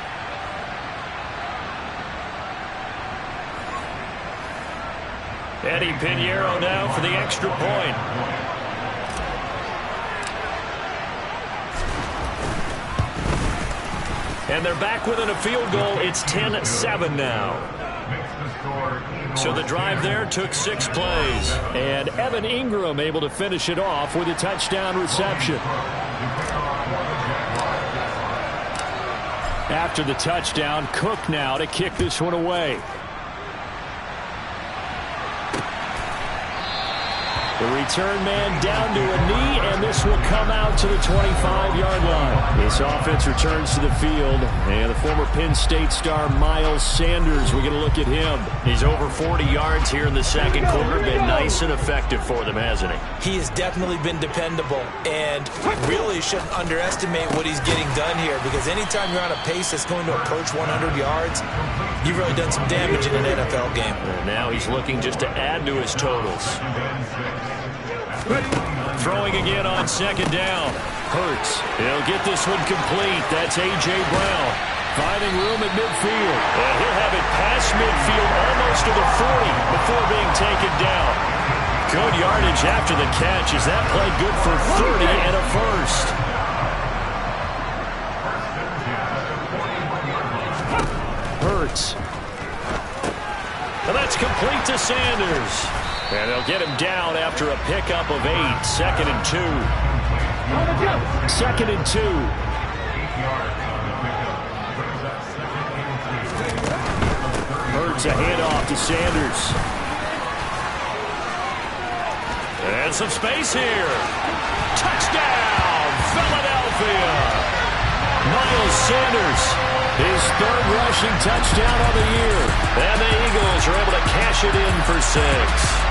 Eddie Pinheiro now for the extra point. And they're back within a field goal. It's 10-7 now. So the drive there took 6 plays. And Evan Ingram able to finish it off with a touchdown reception. After the touchdown, Cook now to kick this one away. The return man down to a knee, and this will come out to the 25-yard line. This offense returns to the field, and the former Penn State star Miles Sanders, we're going to look at him. He's over 40 yards here in the second quarter. Been nice and effective for them, hasn't he? He has definitely been dependable, and really shouldn't underestimate what he's getting done here, because anytime you're on a pace that's going to approach 100 yards, you've really done some damage in an NFL game. And now he's looking just to add to his totals. Throwing again on second down. Hurts. He'll get this one complete. That's A.J. Brown. Finding room at midfield. And he'll have it past midfield almost to the 40 before being taken down. Good yardage after the catch. Is that play good for 30 and a first? Hurts. And that's complete to Sanders. And they'll get him down after a pickup of 8. 2nd and 2. 2nd and 2. Hurts a handoff to Sanders. And some space here. Touchdown, Philadelphia. Miles Sanders, his 3rd rushing touchdown of the year. And the Eagles are able to cash it in for 6.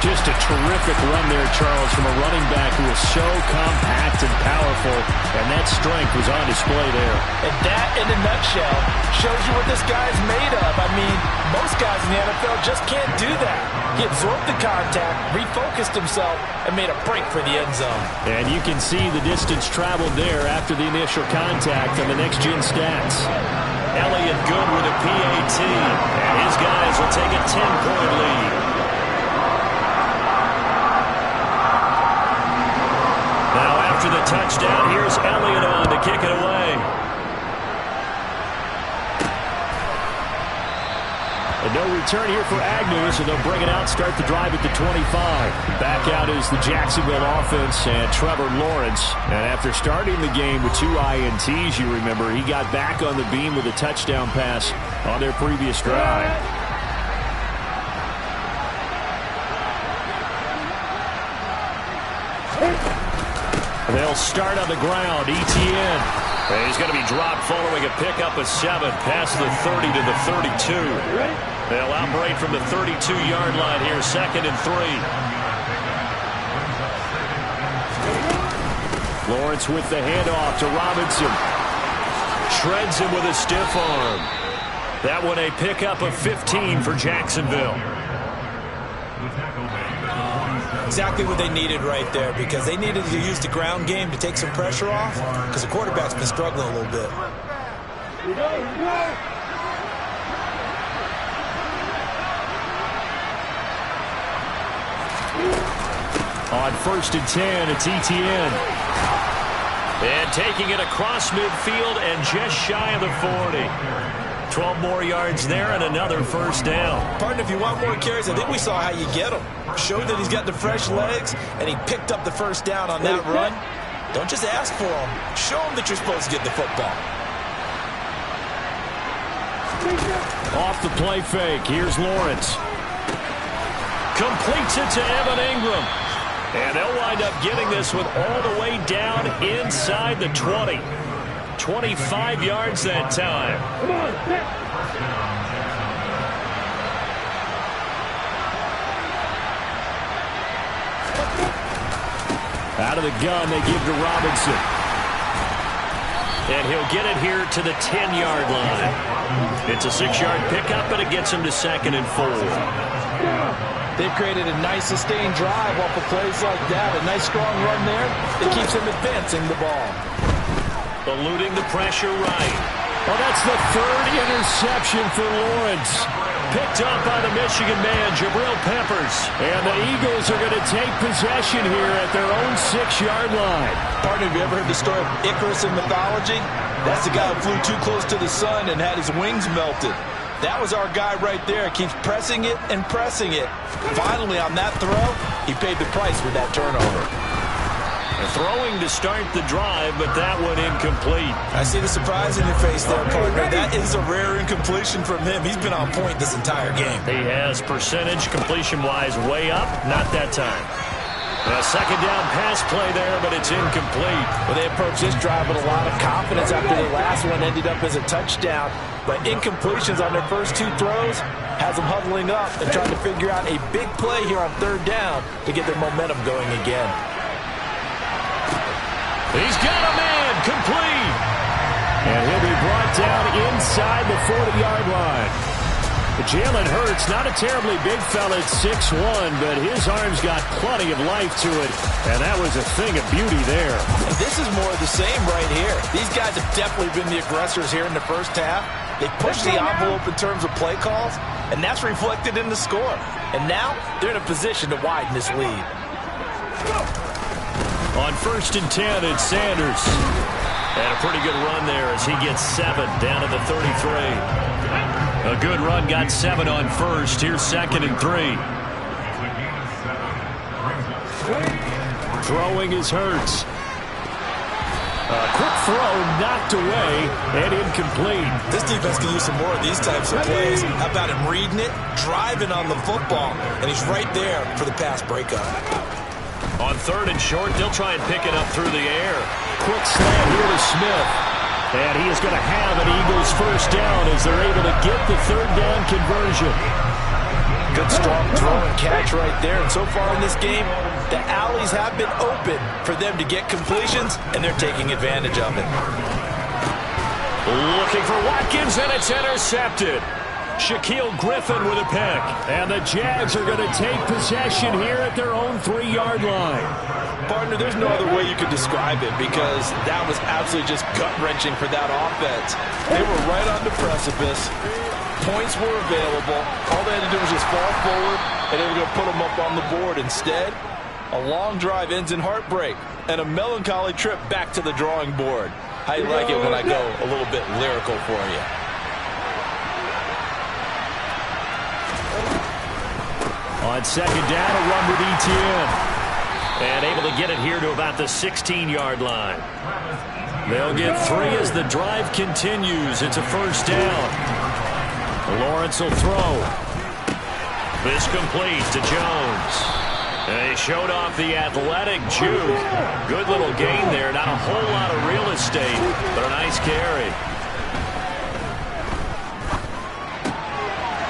Just a terrific run there, Charles, from a running back who is so compact and powerful, and that strength was on display there. And that, in a nutshell, shows you what this guy is made of. I mean, most guys in the NFL just can't do that. He absorbed the contact, refocused himself, and made a break for the end zone. And you can see the distance traveled there after the initial contact on the next-gen stats. Elliott good with a PAT, and his guys will take a 10-point lead. Now after the touchdown, here's Elliott on to kick it away. And no return here for Agnew, so they'll bring it out, start the drive at the 25. Back out is the Jacksonville offense and Trevor Lawrence. And after starting the game with 2 INTs, you remember, he got back on the beam with a touchdown pass on their previous drive. They'll start on the ground. Etienne. And he's going to be dropped following a pickup of 7 past the 30 to the 32. They'll operate from the 32-yard line here, 2nd and 3. Lawrence with the handoff to Robinson. Shreds him with a stiff arm. That one a pickup of 15 for Jacksonville. Exactly what they needed right there, because they needed to use the ground game to take some pressure off, because the quarterback's been struggling a little bit. On 1st and 10, it's Etienne. And taking it across midfield and just shy of the 40. 12 more yards there and another first down. Partner, if you want more carries, I think we saw how you get them. Showed that he's got the fresh legs, and he picked up the first down on that run. Don't just ask for them. Show them that you're supposed to get the football. Off the play fake, here's Lawrence. Completes it to Evan Ingram. And they'll wind up getting this one all the way down inside the 20. 25 yards that time. Come on, out of the gun, they give to Robinson. And he'll get it here to the 10-yard line. It's a 6-yard pickup, but it gets him to 2nd and 4. They've created a nice sustained drive off of plays like that. A nice strong run there that keeps him advancing the ball. Eluding the pressure right. Oh, that's the 3rd interception for Lawrence. Picked up by the Michigan man, Jabril Peppers. And the Eagles are going to take possession here at their own 6-yard line. Partner, have you ever heard the story of Icarus in mythology? That's the guy who flew too close to the sun and had his wings melted. That was our guy right there. Keeps pressing it and pressing it. Finally, on that throw, he paid the price with that turnover. Throwing to start the drive, but that one incomplete. I see the surprise in your face there, partner. That is a rare incompletion from him. He's been on point this entire game. He has percentage completion-wise way up, not that time. A 2nd down pass play there, but it's incomplete. Well, they approached this drive with a lot of confidence after the last one ended up as a touchdown. But incompletions on their first 2 throws has them huddling up and trying to figure out a big play here on 3rd down to get their momentum going again. He's got a man, complete. And he'll be brought down inside the 40-yard line. Jalen Hurts, not a terribly big fella at 6'1", but his arms got plenty of life to it, and that was a thing of beauty there. And this is more of the same right here. These guys have definitely been the aggressors here in the first half. They pushed the envelope in terms of play calls, and that's reflected in the score. And now they're in a position to widen this lead. On 1st and 10, it's Sanders. And a pretty good run there as he gets 7 down to the 33. A good run, got 7 on 1st. Here's 2nd and 3. Throwing is Hurts. A quick throw knocked away and incomplete. This defense can use some more of these types of plays. How about him reading it, driving on the football, and he's right there for the pass breakup. On 3rd and short, they'll try and pick it up through the air. Quick slant here to Smith. And he is going to have an Eagles 1st down as they're able to get the 3rd down conversion. Good strong throw and catch right there. And so far in this game, the alleys have been open for them to get completions, and they're taking advantage of it. Looking for Watkins, and it's intercepted. Shaquille Griffin with a pick. And the Jags are going to take possession here at their own 3-yard line. Partner, there's no other way you could describe it because that was absolutely just gut-wrenching for that offense. They were right on the precipice. Points were available. All they had to do was just fall forward, and they were going to put them up on the board. Instead, a long drive ends in heartbreak and a melancholy trip back to the drawing board. How you like it when I go a little bit lyrical for you? On 2nd down, a run with Etienne. And able to get it here to about the 16-yard line. They'll get 3 as the drive continues. It's a 1st down. Lawrence will throw. This complete to Jones. And he showed off the athletic juke. Good little gain there. Not a whole lot of real estate, but a nice carry.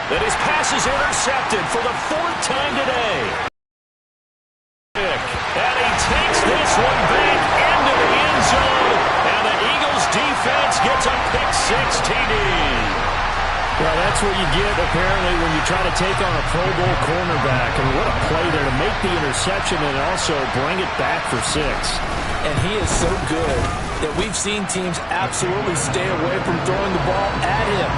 And his pass is intercepted for the 4th time today. And he takes this one back into the end zone. And the Eagles defense gets a pick-6 TD. Well, that's what you get, apparently, when you try to take on a Pro Bowl cornerback. And what a play there to make the interception and also bring it back for 6. And he is so good that we've seen teams absolutely stay away from throwing the ball at him.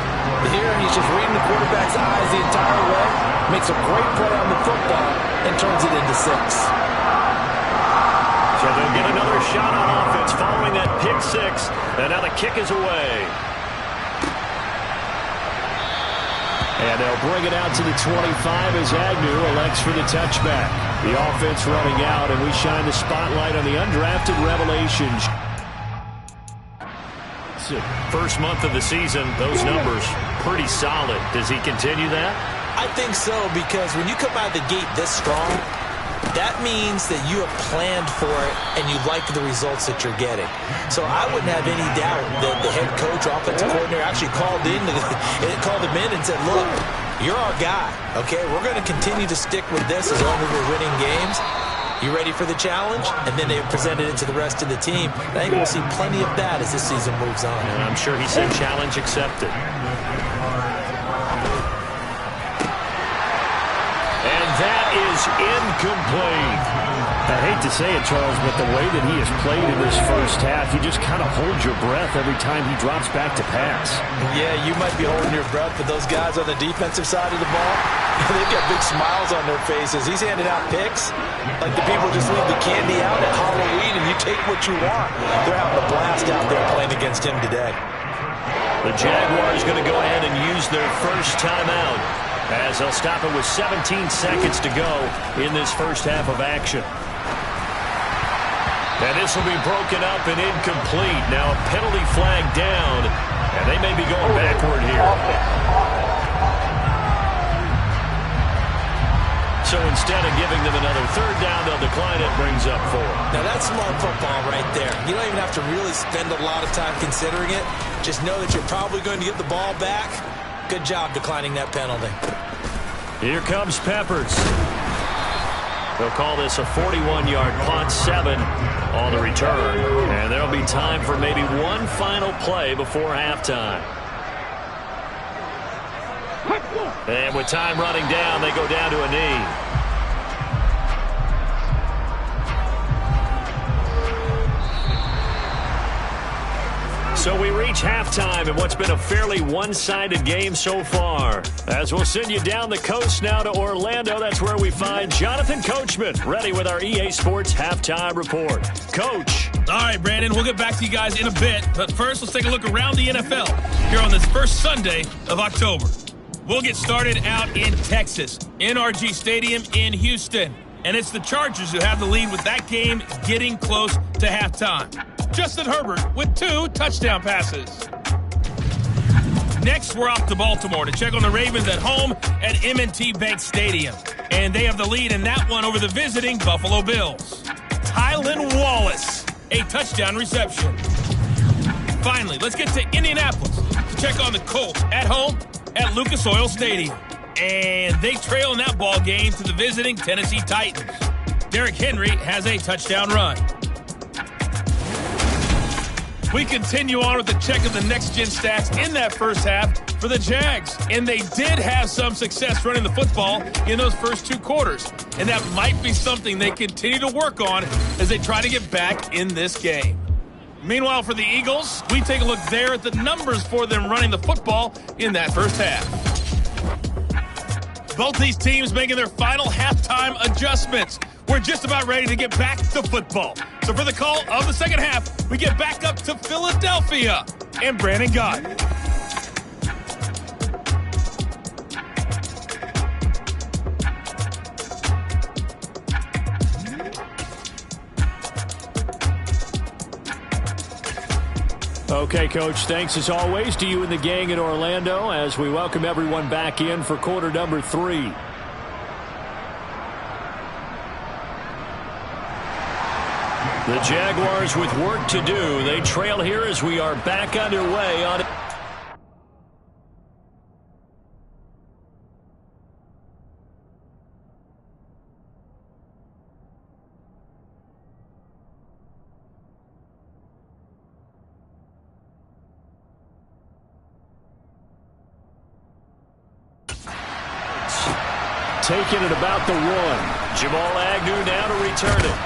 Here, he's just reading the quarterback's eyes the entire way, makes a great play on the football, and turns it into 6. So they'll get another shot on offense following that pick-6. And now the kick is away. And they'll bring it out to the 25 as Agnew elects for the touchback. The offense running out, and we shine the spotlight on the undrafted revelations. Johnson. First month of the season, those numbers pretty solid. Does he continue that? I think so, because when you come out of the gate this strong, that means that you have planned for it and you like the results that you're getting. So I wouldn't have any doubt that the head coach or offensive coordinator actually called him in and said, look, you're our guy, okay? We're going to continue to stick with this as long as we're winning games. You ready for the challenge? And then they presented it to the rest of the team. I think we'll see plenty of that as this season moves on. And I'm sure he said challenge accepted. And that is incomplete. I hate to say it, Charles, but the way that he has played in this first half, you just kind of hold your breath every time he drops back to pass. Yeah, you might be holding your breath, but those guys on the defensive side of the ball, they've got big smiles on their faces. He's handing out picks like the people just leave the candy out at Halloween and you take what you want. They're having a blast out there playing against him today. The Jaguars going to go ahead and use their first timeout as they'll stop it with 17 seconds to go in this first half of action. And this will be broken up and incomplete. Now a penalty flag down, and they may be going backward here. So instead of giving them another third down, they'll decline it, brings up 4. Now that's smart football right there. You don't even have to really spend a lot of time considering it. Just know that you're probably going to get the ball back. Good job declining that penalty. Here comes Peppers. They'll call this a 41-yard punt, 7 on the return. And there'll be time for maybe one final play before halftime. And with time running down, they go down to a knee. So we reach halftime in what's been a fairly one-sided game so far. As we'll send you down the coast now to Orlando, that's where we find Jonathan Coachman, ready with our EA Sports Halftime Report. Coach. All right, Brandon, we'll get back to you guys in a bit. But first, let's take a look around the NFL here on this first Sunday of October. We'll get started out in Texas, NRG Stadium in Houston. And it's the Chargers who have the lead with that game getting close to halftime. Justin Herbert with 2 touchdown passes. Next, we're off to Baltimore to check on the Ravens at home at M&T Bank Stadium. And they have the lead in that one over the visiting Buffalo Bills. Tylan Wallace, a touchdown reception. Finally, let's get to Indianapolis to check on the Colts at home at Lucas Oil Stadium. And they trail in that ball game to the visiting Tennessee Titans. Derrick Henry has a touchdown run. We continue on with the check of the next-gen stats in that first half for the Jags. And they did have some success running the football in those first 2 quarters. And that might be something they continue to work on as they try to get back in this game. Meanwhile, for the Eagles, we take a look there at the numbers for them running the football in that first half. Both these teams making their final halftime adjustments. We're just about ready to get back to football. So for the call of the second half, we get back up to Philadelphia and Brandon Gott. Okay, Coach, thanks as always to you and the gang in Orlando as we welcome everyone back in for quarter number 3. The Jaguars with work to do. They trail here as we are back underway on it. Taking it about the 1. Jamal Agnew now to return it.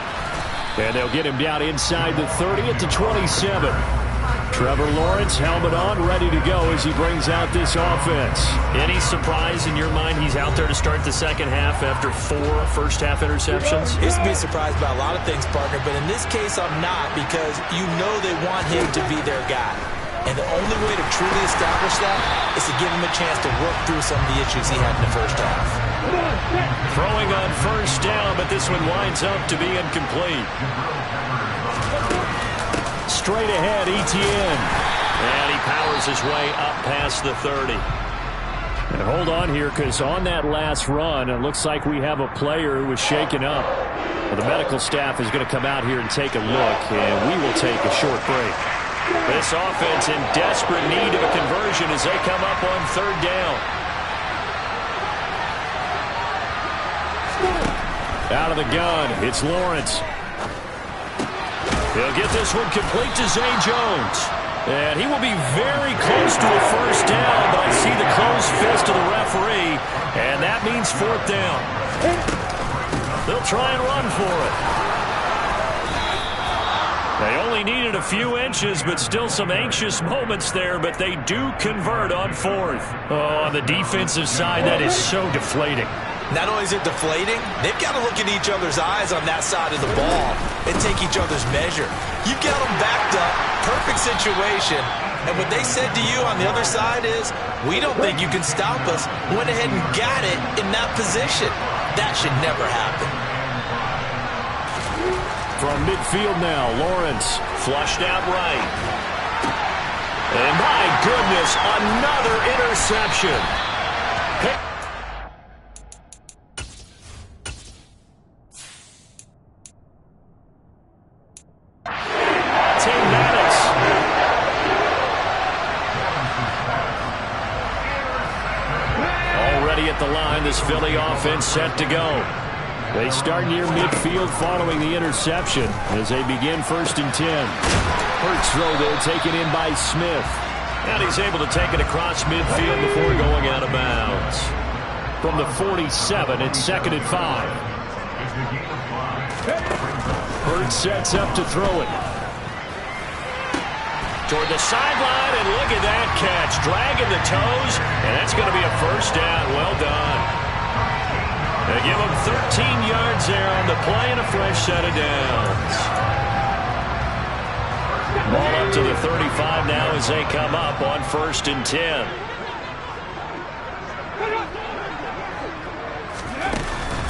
And they'll get him down inside the 30 at the 27. Trevor Lawrence, helmet on, ready to go as he brings out this offense. Any surprise in your mind he's out there to start the second half after 4 first-half interceptions? He's to be surprised by a lot of things, partner, but in this case I'm not, because you know they want him to be their guy. And the only way to truly establish that is to give him a chance to work through some of the issues he had in the first half. Throwing on first down, but this one winds up to be incomplete. Straight ahead, Etienne. And he powers his way up past the 30. And hold on here, because on that last run, it looks like we have a player who was shaken up. Well, the medical staff is going to come out here and take a look, and we will take a short break. This offense in desperate need of a conversion as they come up on 3rd down. Out of the gun, it's Lawrence. He'll get this one complete to Zay Jones. And he will be very close to a 1st down, but I see the closed fist of the referee, and that means 4th down. They'll try and run for it. They only needed a few inches, but still some anxious moments there, but they do convert on 4th. Oh, on the defensive side, that is so deflating. Not only is it deflating, they've got to look in each other's eyes on that side of the ball and take each other's measure. You've got them backed up, perfect situation, and what they said to you on the other side is, we don't think you can stop us. Went ahead and got it in that position. That should never happen. From midfield now, Lawrence flushed out right. And my goodness, another interception. The line, this Philly offense set to go. They start near midfield following the interception as they begin 1st and 10. Hurts throw there taken in by Smith. And he's able to take it across midfield before going out of bounds. From the 47, it's 2nd and 5. Hurts sets up to throw it. Toward the sideline, and look at that catch. Dragging the toes, and that's going to be a 1st down. Well done. They give him 13 yards there on the play and a fresh set of downs. Ball up to the 35 now as they come up on 1st and 10.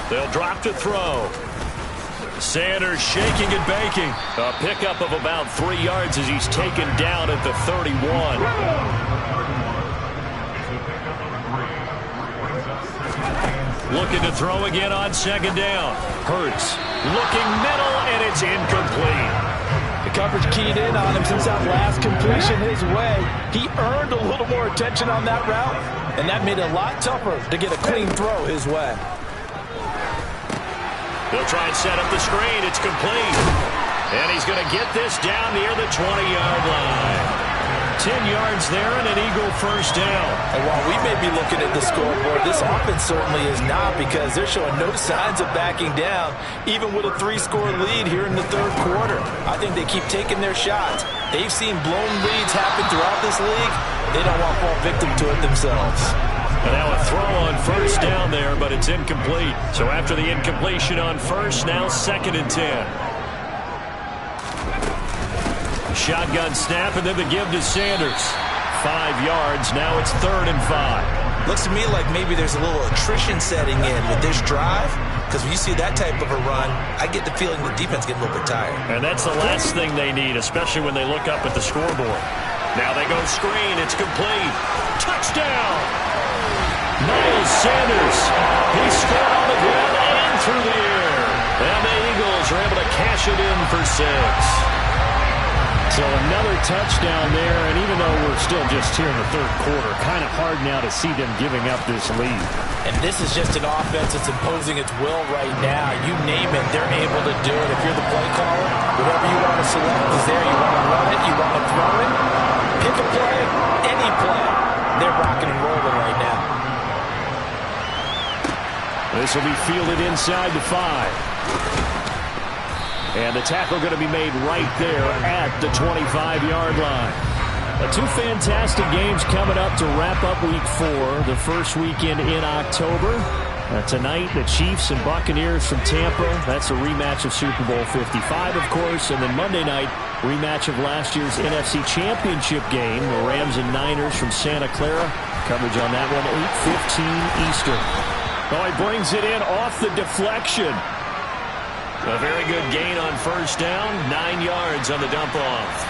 They'll drop to throw. Sanders shaking and baking. A pickup of about 3 yards as he's taken down at the 31. Looking to throw again on 2nd down. Hurts looking middle, and it's incomplete. The coverage keyed in on him since that last completion his way. He earned a little more attention on that route, and that made it a lot tougher to get a clean throw his way. They'll try and set up the screen. It's complete. And he's going to get this down near the 20-yard line. 10 yards there and an Eagle 1st down. And while we may be looking at the scoreboard, this offense certainly is not, because they're showing no signs of backing down, even with a 3-score lead here in the 3rd quarter. I think they keep taking their shots. They've seen blown leads happen throughout this league. They don't want to fall victim to it themselves. And now a throw on 1st down there, but it's incomplete. So after the incompletion on 1st, now 2nd and 10. Shotgun snap, and then the give to Sanders. 5 yards, now it's 3rd and 5. Looks to me like maybe there's a little attrition setting in with this drive, because when you see that type of a run, I get the feeling the defense getting a little bit tired. And that's the last thing they need, especially when they look up at the scoreboard. Now they go screen, it's complete. Touchdown! Miles Sanders, he scored on the ground and through the air. And the Eagles are able to cash it in for 6. So another touchdown there, and even though we're still just here in the 3rd quarter, kind of hard now to see them giving up this lead. And this is just an offense that's imposing its will right now. You name it, they're able to do it. If you're the play caller, whatever you want to select is there. You want to run it, you want to throw it, pick a play, any play. They're rocking and rolling right now. This will be fielded inside the 5. And the tackle going to be made right there at the 25-yard line. 2 fantastic games coming up to wrap up Week 4, the first weekend in October. Tonight, the Chiefs and Buccaneers from Tampa. That's a rematch of Super Bowl 55, of course. And then Monday night, rematch of last year's NFC Championship game, the Rams and Niners from Santa Clara. Coverage on that one, 8:15 Eastern. Oh, he brings it in off the deflection. A very good gain on 1st down. 9 yards on the dump off.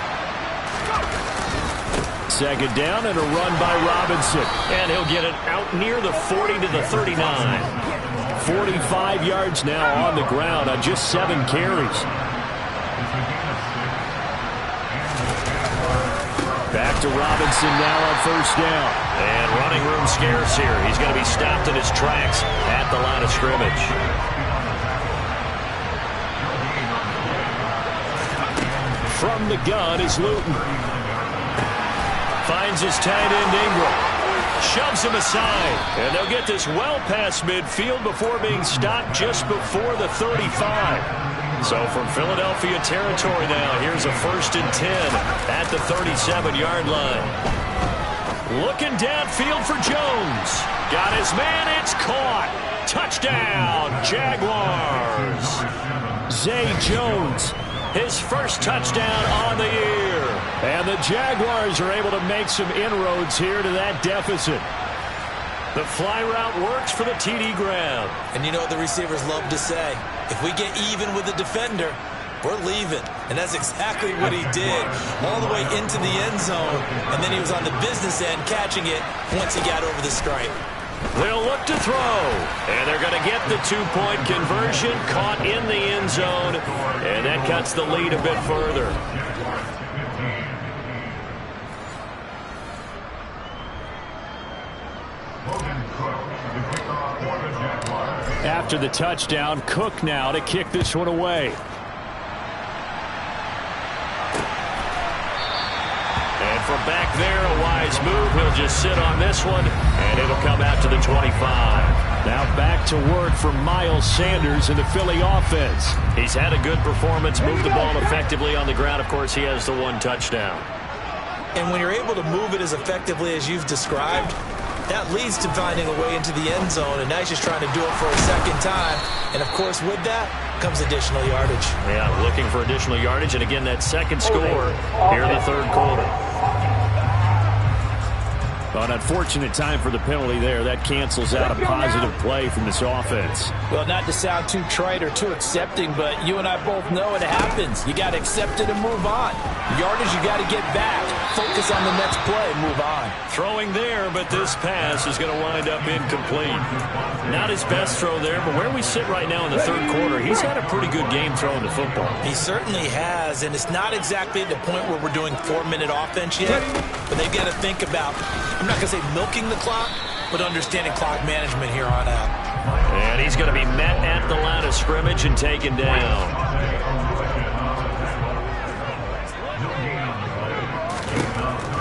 second down and a run by Robinson. And he'll get it out near the 40 to the 39. 45 yards now on the ground on just 7 carries. Back to Robinson now on first down. And running room scarce here. He's going to be stopped in his tracks at the line of scrimmage. From the gun is Luton. Finds his tight end Ingram. Shoves him aside. And they'll get this well past midfield before being stopped just before the 35. So from Philadelphia territory now, here's a 1st and 10 at the 37-yard line. Looking downfield for Jones. Got his man. It's caught. Touchdown, Jaguars. Zay Jones, his first touchdown on the year. And the Jaguars are able to make some inroads here to that deficit. The fly route works for the TD grab. And you know what the receivers love to say? If we get even with the defender, we're leaving. And that's exactly what he did. All the way into the end zone. And then he was on the business end catching it once he got over the stripe. They'll look to throw. And they're going to get the 2-point conversion. Caught in the end zone. And that cuts the lead a bit further. After the touchdown, Cook now to kick this one away. And from back there, a wise move. He'll just sit on this one, and it'll come out to the 25. Now back to work for Miles Sanders in the Philly offense. He's had a good performance, moved the ball effectively on the ground. Of course, he has the 1 touchdown. And when you're able to move it as effectively as you've described, that leads to finding a way into the end zone, and now he's just trying to do it for a second time. And, of course, with that comes additional yardage. Yeah, looking for additional yardage, and again, that second score here in the 3rd quarter. An unfortunate time for the penalty there. That cancels out a positive play from this offense. Well, not to sound too trite or too accepting, but you and I both know it happens. You got to accept it and move on. Yardage, you got to get back. Focus on the next play and move on. Throwing there, but this pass is going to wind up incomplete. Not his best throw there, but where we sit right now in the 3rd quarter, he's had a pretty good game throwing the football. He certainly has, and it's not exactly at the point where we're doing 4-minute offense yet, but they've got to think about, I'm not going to say milking the clock, but understanding clock management here on out. And he's going to be met at the line of scrimmage and taken down.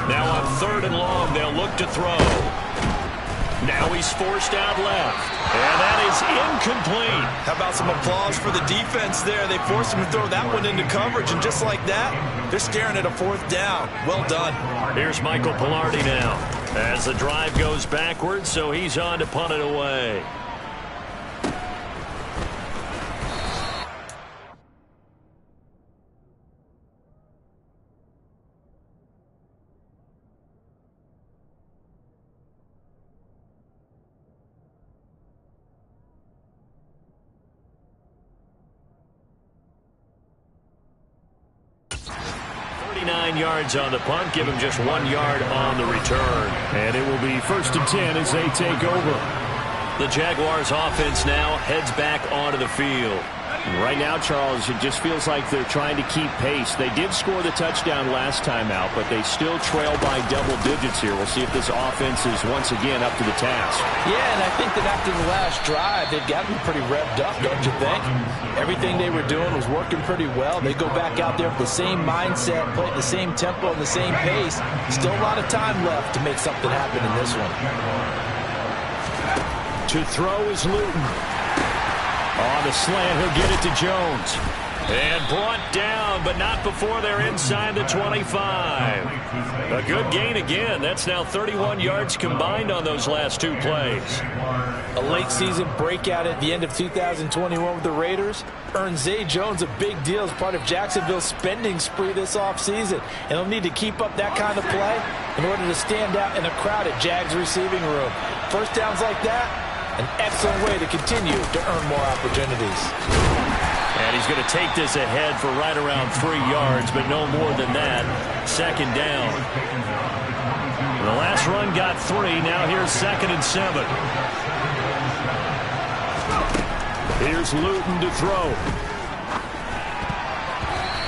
Now on 3rd and long, they'll look to throw. Now he's forced out left. And that is incomplete. How about some applause for the defense there? They forced him to throw that one into coverage, and just like that, they're staring at a 4th down. Well done. Here's Michael Pilardi now as the drive goes backwards, so he's on to punt it away. Yards on the punt, give him just 1 yard on the return. And it will be 1st and 10 as they take over. The Jaguars offense now heads back onto the field. Right now, Charles, it just feels like they're trying to keep pace. They did score the touchdown last time out, but they still trail by double digits here. We'll see if this offense is once again up to the task. Yeah, and I think that after the last drive, they've got to be pretty revved up, don't you think? Everything they were doing was working pretty well. They go back out there with the same mindset, play at the same tempo and the same pace. Still a lot of time left to make something happen in this one. To throw is Luton. On the slant, he'll get it to Jones. And brought down, but not before they're inside the 25. A good gain again. That's now 31 yards combined on those last 2 plays. A late season breakout at the end of 2021 with the Raiders earned Zay Jones a big deal as part of Jacksonville's spending spree this offseason. And he'll need to keep up that kind of play in order to stand out in a crowded Jags receiving room. First downs like that, an excellent way to continue to earn more opportunities. And he's going to take this ahead for right around 3 yards, but no more than that. 2nd down. The last run got 3. Now here's 2nd and 7. Here's Luton to throw.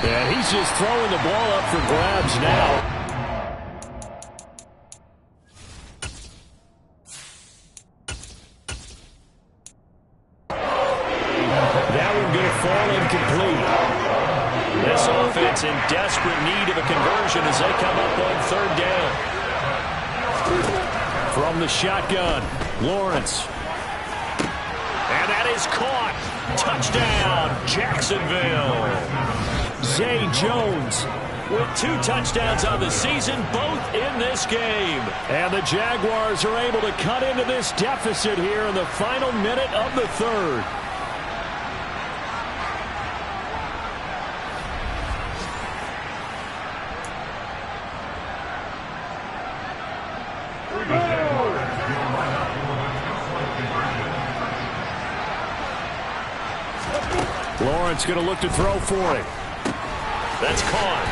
And he's just throwing the ball up for grabs now. That one going to fall incomplete. This offense in desperate need of a conversion as they come up on 3rd down. From the shotgun, Lawrence. And that is caught. Touchdown, Jacksonville. Zay Jones with 2 touchdowns on the season, both in this game. And the Jaguars are able to cut into this deficit here in the final minute of the 3rd. Lawrence going to look to throw for him. That's caught.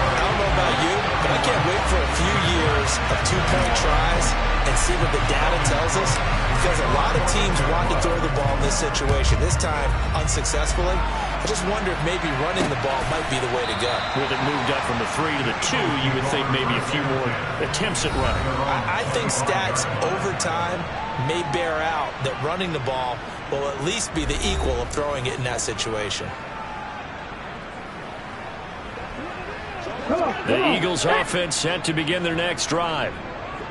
I don't know about you, but I can't wait for a few years of 2-point tries and see what the data tells us. Because a lot of teams want to throw the ball in this situation. This time, unsuccessfully. I just wonder if maybe running the ball might be the way to go. With it moved up from the 3 to the 2, you would think maybe a few more attempts at running. I think stats over time may bear out that running the ball will at least be the equal of throwing it in that situation. The Eagles offense set to begin their next drive.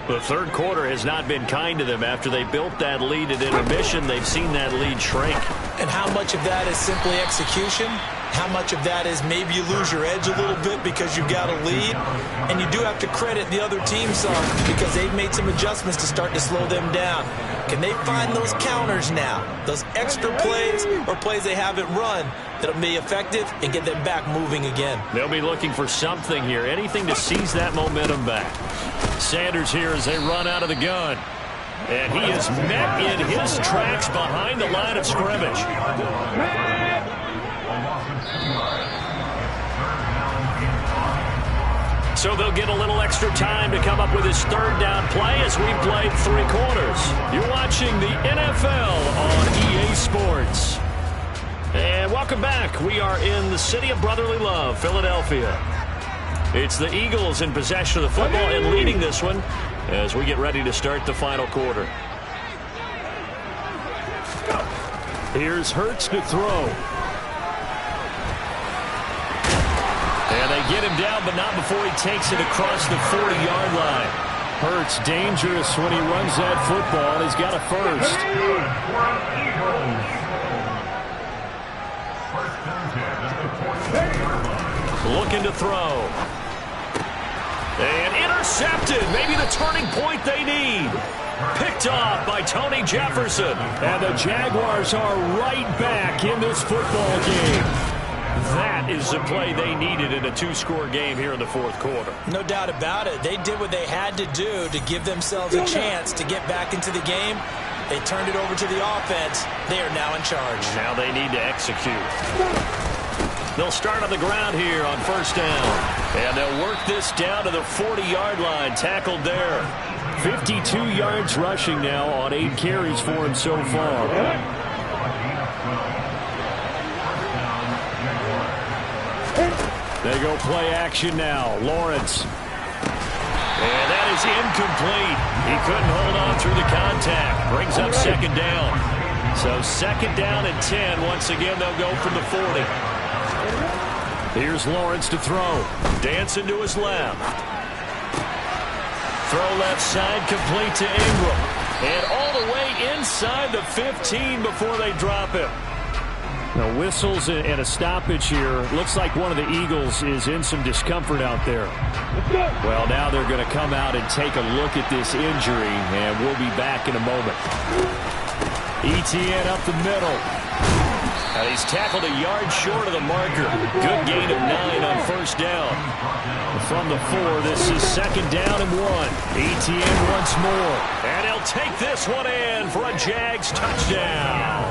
The 3rd quarter has not been kind to them. After they built that lead at intermission, they've seen that lead shrink. And how much of that is simply execution? How much of that is maybe you lose your edge a little bit because you've got a lead? And you do have to credit the other team some because they've made some adjustments to start to slow them down. Can they find those counters now, those extra plays or plays they haven't run that'll be effective and get them back moving again? They'll be looking for something here, anything to seize that momentum back. Sanders here as they run out of the gun. And he is met in his tracks behind the line of scrimmage. So they'll get a little extra time to come up with his 3rd down play as we've played 3 quarters. You're watching the NFL on EA Sports. And welcome back. We are in the city of brotherly love, Philadelphia. It's the Eagles in possession of the football and leading this one as we get ready to start the final quarter. Here's Hurts to throw. And they get him down, but not before he takes it across the 40-yard line. Hurts dangerous when he runs that football. He's got a first. Looking to throw. And intercepted. Maybe the turning point they need. Picked off by Tony Jefferson. And the Jaguars are right back in this football game. That is the play they needed in a 2-score game here in the 4th quarter. No doubt about it. They did what they had to do to give themselves a chance to get back into the game. They turned it over to the offense. They are now in charge. Now they need to execute. They'll start on the ground here on 1st down. And they'll work this down to the 40-yard line. Tackled there. 52 yards rushing now on 8 carries for him so far. They go play action now. Lawrence. And that is incomplete. He couldn't hold on through the contact. Brings up 2nd down. So 2nd down and 10. Once again, they'll go from the 40. Here's Lawrence to throw. Dancing to his left. Throw left side complete to Ingram. And all the way inside the 15 before they drop him. Now whistles and a stoppage here. Looks like one of the Eagles is in some discomfort out there. Well, now they're going to come out and take a look at this injury, and we'll be back in a moment. ETN up the middle. Now he's tackled a yard short of the marker. Good gain of 9 on 1st down. From the 4, this is 2nd down and 1. ETN once more. And he'll take this one in for a Jags touchdown.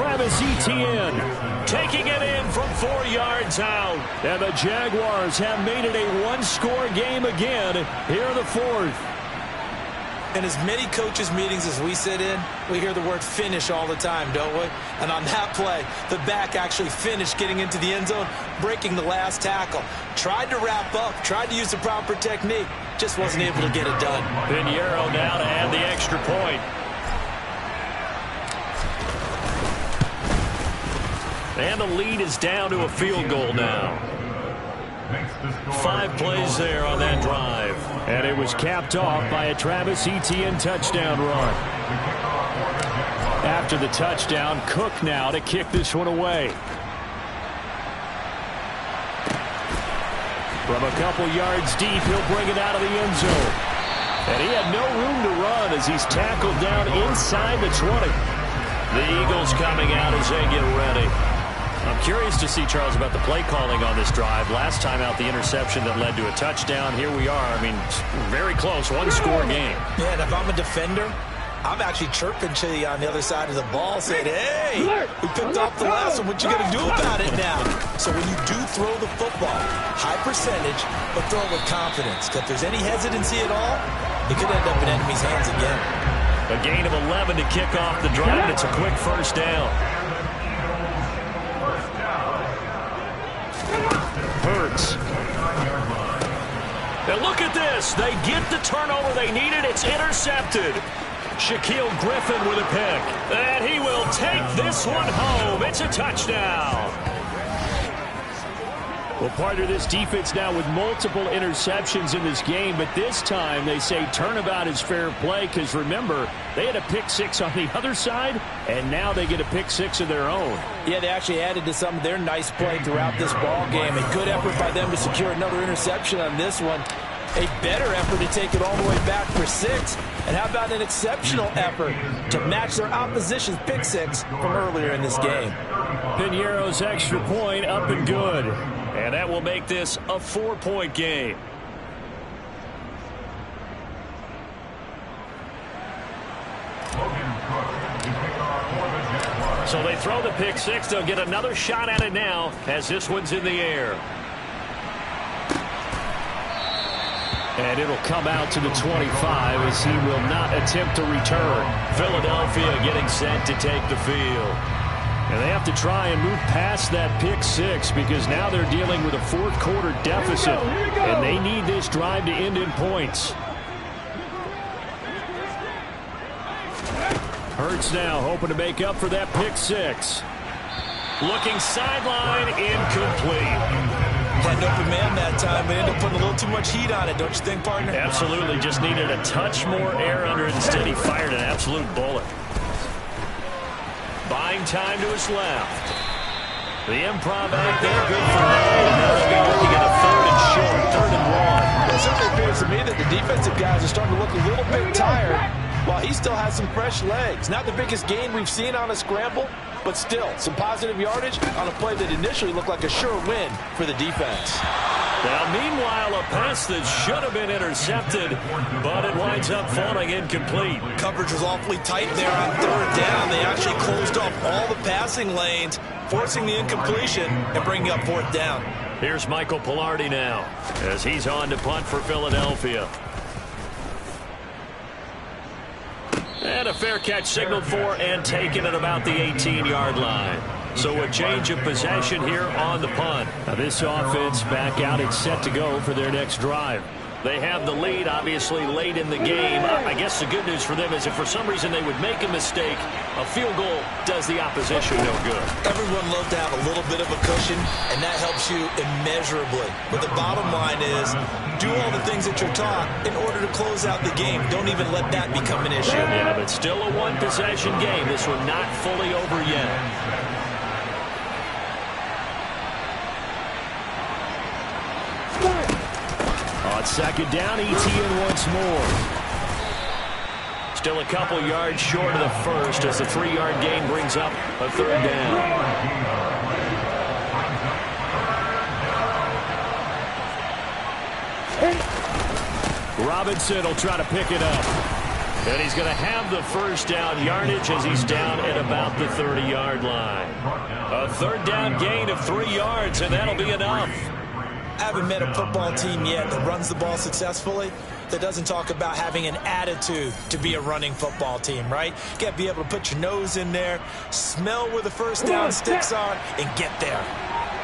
Travis Etienne, taking it in from 4 yards out. And the Jaguars have made it a one-score game again here in the fourth. In as many coaches' meetings as we sit in, we hear the word finish all the time, don't we? And on that play, the back actually finished getting into the end zone, breaking the last tackle. Tried to wrap up, tried to use the proper technique, just wasn't able to get it done. Pinheiro now to add the extra point. And the lead is down to a field goal now. 5 plays there on that drive. And it was capped off by a Travis Etienne touchdown run. After the touchdown, Cook now to kick this one away. From a couple yards deep, he'll bring it out of the end zone. And he had no room to run as he's tackled down inside the 20. The Eagles coming out as they get ready. I'm curious to see, Charles, about the play calling on this drive. Last time out, the interception that led to a touchdown. Here we are. I mean, very close, one-score game. Yeah, and if I'm a defender, I'm actually chirping to you on the other side of the ball, saying, hey, we picked off the last one. What you going to do about it now? So when you do throw the football, high percentage, but throw it with confidence. Because if there's any hesitancy at all, it could end up in enemy's hands again. A gain of 11 to kick off the drive, and it's a quick first down. Hurts. And look at this. They get the turnover they needed. It's intercepted. Shaquille Griffin with a pick. And he will take this one home. It's a touchdown. Well, partner, this defense now with multiple interceptions in this game, but this time they say turnabout is fair play because, remember, they had a pick 6 on the other side, and now they get a pick 6 of their own. Yeah, they actually added to some of their nice play throughout this ball game. A good effort by them to secure another interception on this one. A better effort to take it all the way back for 6. And how about an exceptional effort to match their opposition's pick 6 from earlier in this game? Pinheiro's extra point up and good. And that will make this a 4-point game. So they throw the pick 6. They'll get another shot at it now as this one's in the air. And it'll come out to the 25 as he will not attempt to return. Philadelphia getting set to take the field. And they have to try and move past that pick 6 because now they're dealing with a fourth-quarter deficit. And they need this drive to end in points. Hurts now hoping to make up for that pick 6. Looking sideline, incomplete. Had an open man that time, but ended up putting a little too much heat on it, don't you think, partner? Absolutely. Just needed a touch more air under it. Instead, he fired an absolute bullet. Buying time to his left. The improv act there, good for now. Now they'll be looking at a 3rd and short, 3rd and long. Well, it certainly appears to me that the defensive guys are starting to look a little bit tired while he still has some fresh legs. Not the biggest gain we've seen on a scramble, but still some positive yardage on a play that initially looked like a sure win for the defense. Now, meanwhile, a pass that should have been intercepted, but it winds up falling incomplete. Coverage was awfully tight there on 3rd down. They actually closed off all the passing lanes, forcing the incompletion and bringing up 4th down. Here's Michael Pilardi now as he's on to punt for Philadelphia. And a fair catch signaled for and taken at about the 18-yard line. So a change of possession here on the punt. Now this offense back out and set to go for their next drive. They have the lead, obviously, late in the game. I guess the good news for them is if for some reason they would make a mistake, a field goal does the opposition no good. Everyone loves to have a little bit of a cushion, and that helps you immeasurably. But the bottom line is, do all the things that you're taught in order to close out the game. Don't even let that become an issue. Yeah, but still a one-possession game. This one not fully over yet. On 2nd down, Etienne once more. Still a couple yards short of the first as the 3-yard gain brings up a 3rd down. Robinson will try to pick it up. And he's going to have the first down yardage as he's down at about the 30-yard line. A third down gain of 3 yards, and that'll be enough. I haven't met a football team yet that runs the ball successfully that doesn't talk about having an attitude to be a running football team, right? You got to be able to put your nose in there, smell where the first down sticks are, and get there.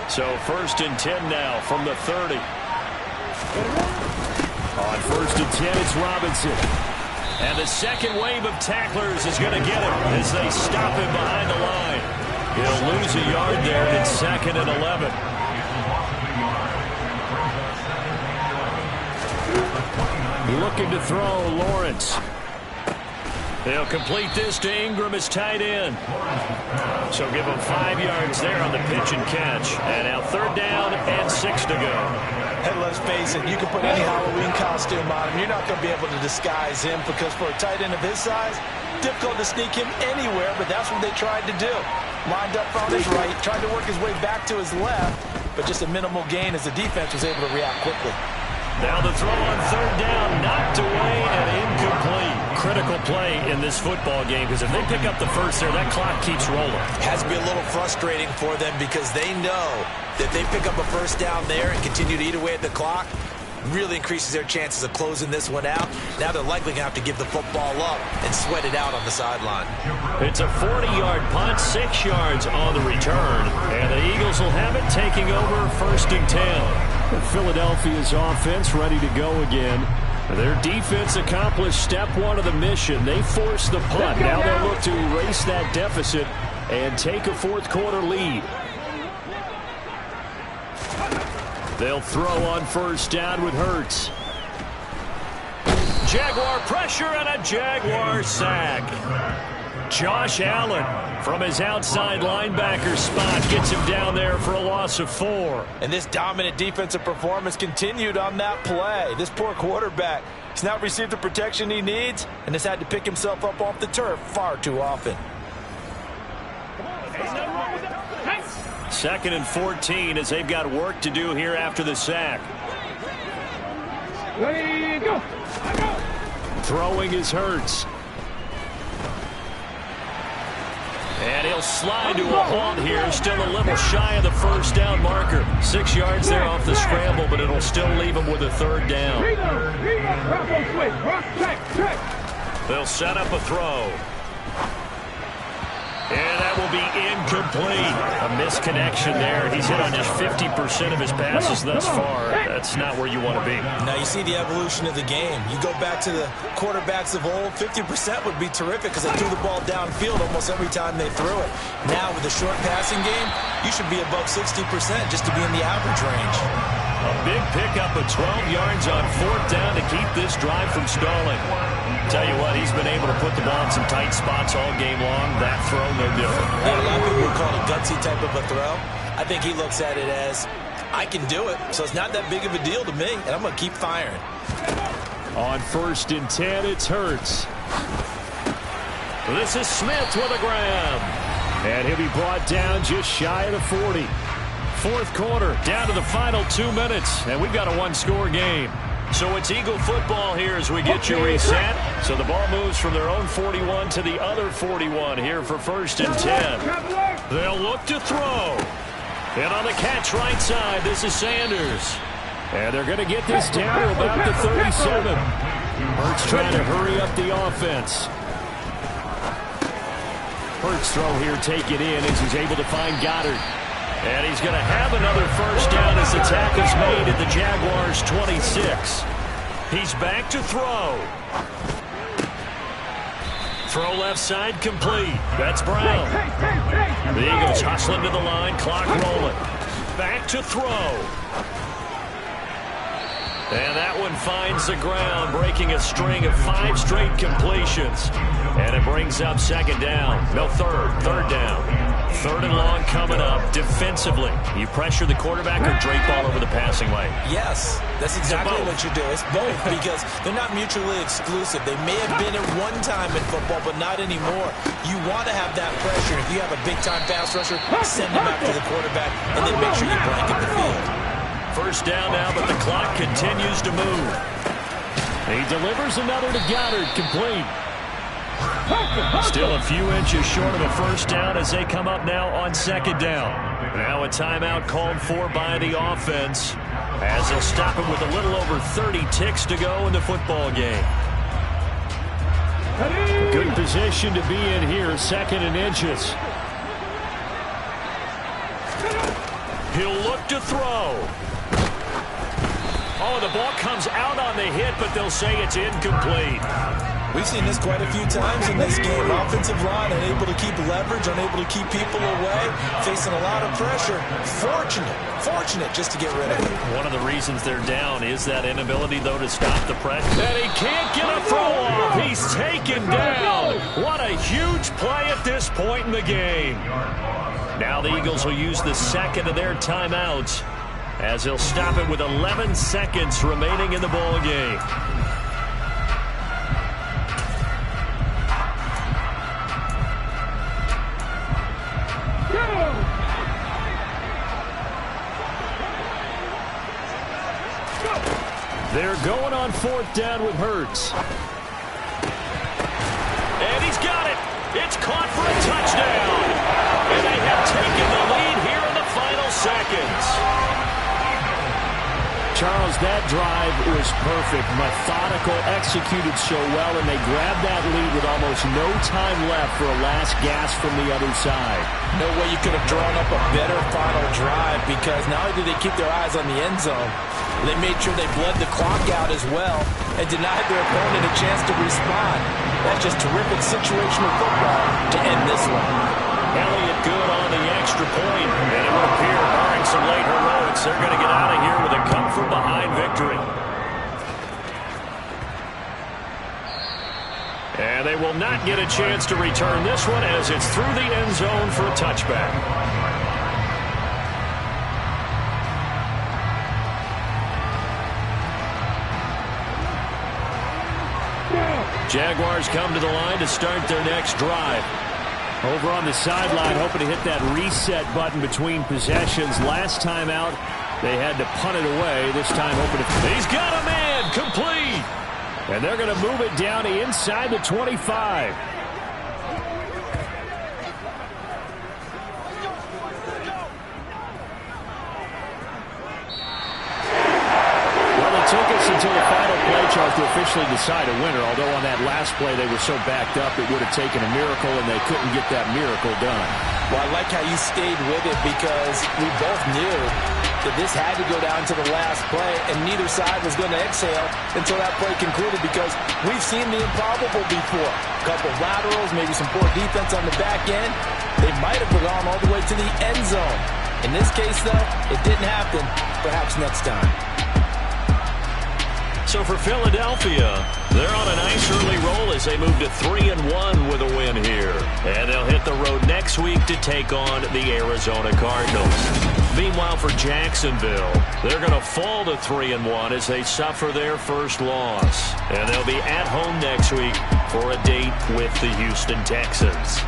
So 1st and 10 now from the 30. On 1st and 10, it's Robinson. And the second wave of tacklers is going to get him as they stop him behind the line. He'll lose a yard there, and it's 2nd and 11. Looking to throw, Lawrence. They'll complete this to Ingram as tight end. So give him 5 yards there on the pitch and catch. And now 3rd down and 6 to go. And let's face it, you can put any Halloween costume on him. You're not going to be able to disguise him because for a tight end of his size, difficult to sneak him anywhere, but that's what they tried to do. Lined up on his right, tried to work his way back to his left, but just a minimal gain as the defense was able to react quickly. Now the throw on 3rd down, knocked away and incomplete. Critical play in this football game because if they pick up the first there, that clock keeps rolling. Has to be a little frustrating for them because they know that they pick up a first down there and continue to eat away at the clock, really increases their chances of closing this one out. Now they're likely going to have to give the football up and sweat it out on the sideline. It's a 40-yard punt, 6 yards on the return, and the Eagles will have it taking over 1st and 10. Philadelphia's offense ready to go again. Their defense accomplished step 1 of the mission. They forced the punt. Now they'll look to erase that deficit and take a 4th quarter lead. They'll throw on 1st down with Hurts. Jaguar pressure and a Jaguar sack. Josh Allen from his outside linebacker spot gets him down there for a loss of 4. And this dominant defensive performance continued on that play. This poor quarterback has not received the protection he needs and has had to pick himself up off the turf far too often. 2nd and 14 as they've got work to do here after the sack. Throwing is Hurts. And he'll slide to a halt here. Still a little shy of the first down marker. 6 yards there off the scramble, but it'll still leave him with a 3rd down. They'll set up a throw. And that will be incomplete. A misconnection there. He's hit on just 50% of his passes thus far. That's not where you want to be. Now you see the evolution of the game. You go back to the quarterbacks of old, 50% would be terrific because they threw the ball downfield almost every time they threw it. Now with the short passing game, you should be above 60% just to be in the average range. A big pickup of 12 yards on 4th down to keep this drive from stalling. Tell you what, he's been able to put the ball in some tight spots all game long. That throw, no different. A lot of people would call it a gutsy type of a throw. I think he looks at it as, I can do it, so it's not that big of a deal to me, and I'm going to keep firing. On 1st and 10, it's Hurts. This is Smith with a grab. And he'll be brought down just shy of the 40. 4th quarter, down to the final 2 minutes, and we've got a 1-score game. So it's Eagle football here as we get you reset. So the ball moves from their own 41 to the other 41 here for 1st and 10. They'll look to throw. And on the catch right side, this is Sanders. And they're going to get this down to about the 37. Hurts trying to hurry up the offense. Hurts throw here, take it in as he's able to find Goddard. And he's going to have another first down as the tackle's made at the Jaguars' 26. He's back to throw. Throw left side complete. That's Brown. The Eagles hustling to the line, clock rolling. Back to throw. And that one finds the ground, breaking a string of 5 straight completions. And it brings up 2nd down. No, third down. 3rd and long coming up. Defensively, you pressure the quarterback or drape all over the passing lane? Yes, that's exactly what you do. It's both because they're not mutually exclusive. They may have been at one time in football, but not anymore. You want to have that pressure. If you have a big-time pass rusher, send him after the quarterback, and then make sure you blanket the field. 1st down now, but the clock continues to move. He delivers another to Goddard, complete. Still a few inches short of a first down as they come up now on second down. Now a timeout called for by the offense as they'll stop it with a little over 30 ticks to go in the football game. Good position to be in here, second and inches. He'll look to throw. Oh, the ball comes out on the hit, but they'll say it's incomplete. We've seen this quite a few times in this game. Offensive line unable to keep leverage, unable to keep people away, facing a lot of pressure. Fortunate just to get rid of it. One of the reasons they're down is that inability, though, to stop the pressure. And he can't get a throw off. He's taken down. What a huge play at this point in the game. Now the Eagles will use the second of their timeouts as they'll stop it with 11 seconds remaining in the ball game. They're going on fourth down with Hurts. And he's got it. It's caught for a touchdown. And they have taken the lead here in the final seconds. Charles, that drive was perfect. Methodical, executed so well, and they grabbed that lead with almost no time left for a last gasp from the other side. No way you could have drawn up a better final drive, because not only did they keep their eyes on the end zone, they made sure they bled the clock out as well and denied their opponent a chance to respond. That's just terrific situational football to end this one. Elliott good on the extra point, and it would appear, barring some late heroics, they're going to get out of here with a come-from-behind victory. And they will not get a chance to return this one as it's through the end zone for a touchback. Jaguars come to the line to start their next drive. Over on the sideline, hoping to hit that reset button between possessions. Last time out, they had to punt it away. This time, hoping to... He's got a man! Complete! And they're going to move it down to inside the 25. Took us until the final play, Charles, to officially decide a winner. Although on that last play they were so backed up it would have taken a miracle, and they couldn't get that miracle done. Well, I like how you stayed with it, because we both knew that this had to go down to the last play, and neither side was going to exhale until that play concluded, because we've seen the improbable before. A couple of laterals, maybe some poor defense on the back end. They might have gone all the way to the end zone. In this case, though, it didn't happen. Perhaps next time. So for Philadelphia, they're on a nice early roll as they move to 3-1 with a win here. And they'll hit the road next week to take on the Arizona Cardinals. Meanwhile, for Jacksonville, they're going to fall to 3-1 as they suffer their first loss. And they'll be at home next week for a date with the Houston Texans.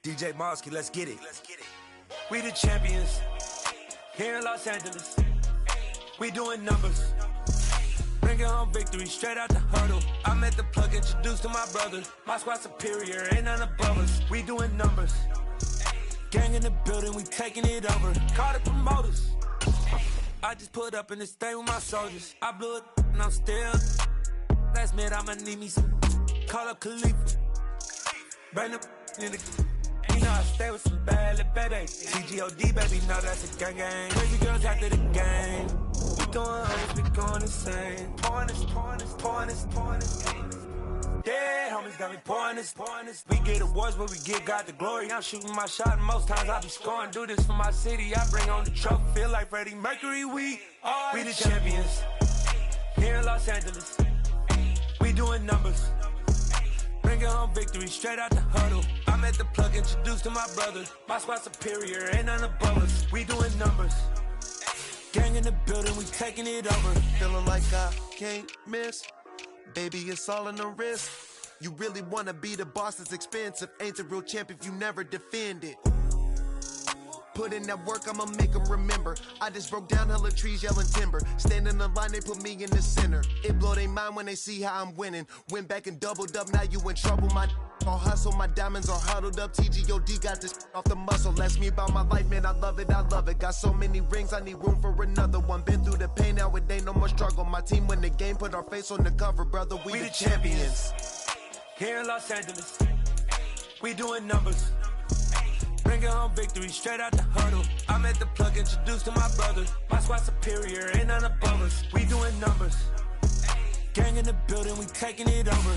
DJ Mosky, let's get it. We the champions here in Los Angeles. We doing numbers. Bringing home victory straight out the huddle. I met the plug, introduced to my brother. My squad superior, ain't none above us. We doing numbers. Gang in the building, we taking it over. Call the promoters. I just put up in this thing with my soldiers. I blew it and I'm still. Last minute I'ma need me some. Call up Khalifa. Bring the in the. You know I stay with some bad little baby. TGOD, baby, know that's a gang gang. Crazy girls after the game. We throwing hundreds, we going insane. Pouring this. Yeah, homies got me pouring this. We get awards, but we give God the glory. I'm shooting my shot, and most times I be scoring. Do this for my city, I bring on the trophy. Feel like Freddie Mercury, we the champions. Here in Los Angeles, we doing numbers. Bringing home victory straight out the huddle. I'm at the plug, introduced to my brother. My squad superior, ain't none above us. We doing numbers. Gang in the building, we taking it over. Feeling like I can't miss. Baby, it's all in the wrist. You really wanna be the boss, it's expensive. Ain't a real champ if you never defend it. Put in that work, I'ma make them remember. I just broke down hella trees, yelling timber. Stand in the line, they put me in the center. It blow their mind when they see how I'm winning. Went back and doubled up, now you in trouble. My all hustle, my diamonds are huddled up. TGOD got this off the muscle. Ask me about my life, man, I love it. Got so many rings, I need room for another one. Been through the pain, now it ain't no more struggle. My team win the game, put our face on the cover, brother. We the champions. Here in Los Angeles, we doing numbers. Bringing home victory straight out the huddle. I'm at the plug, introduced to my brother. My squad superior, ain't none above us. We doing numbers. Gang in the building, we taking it over.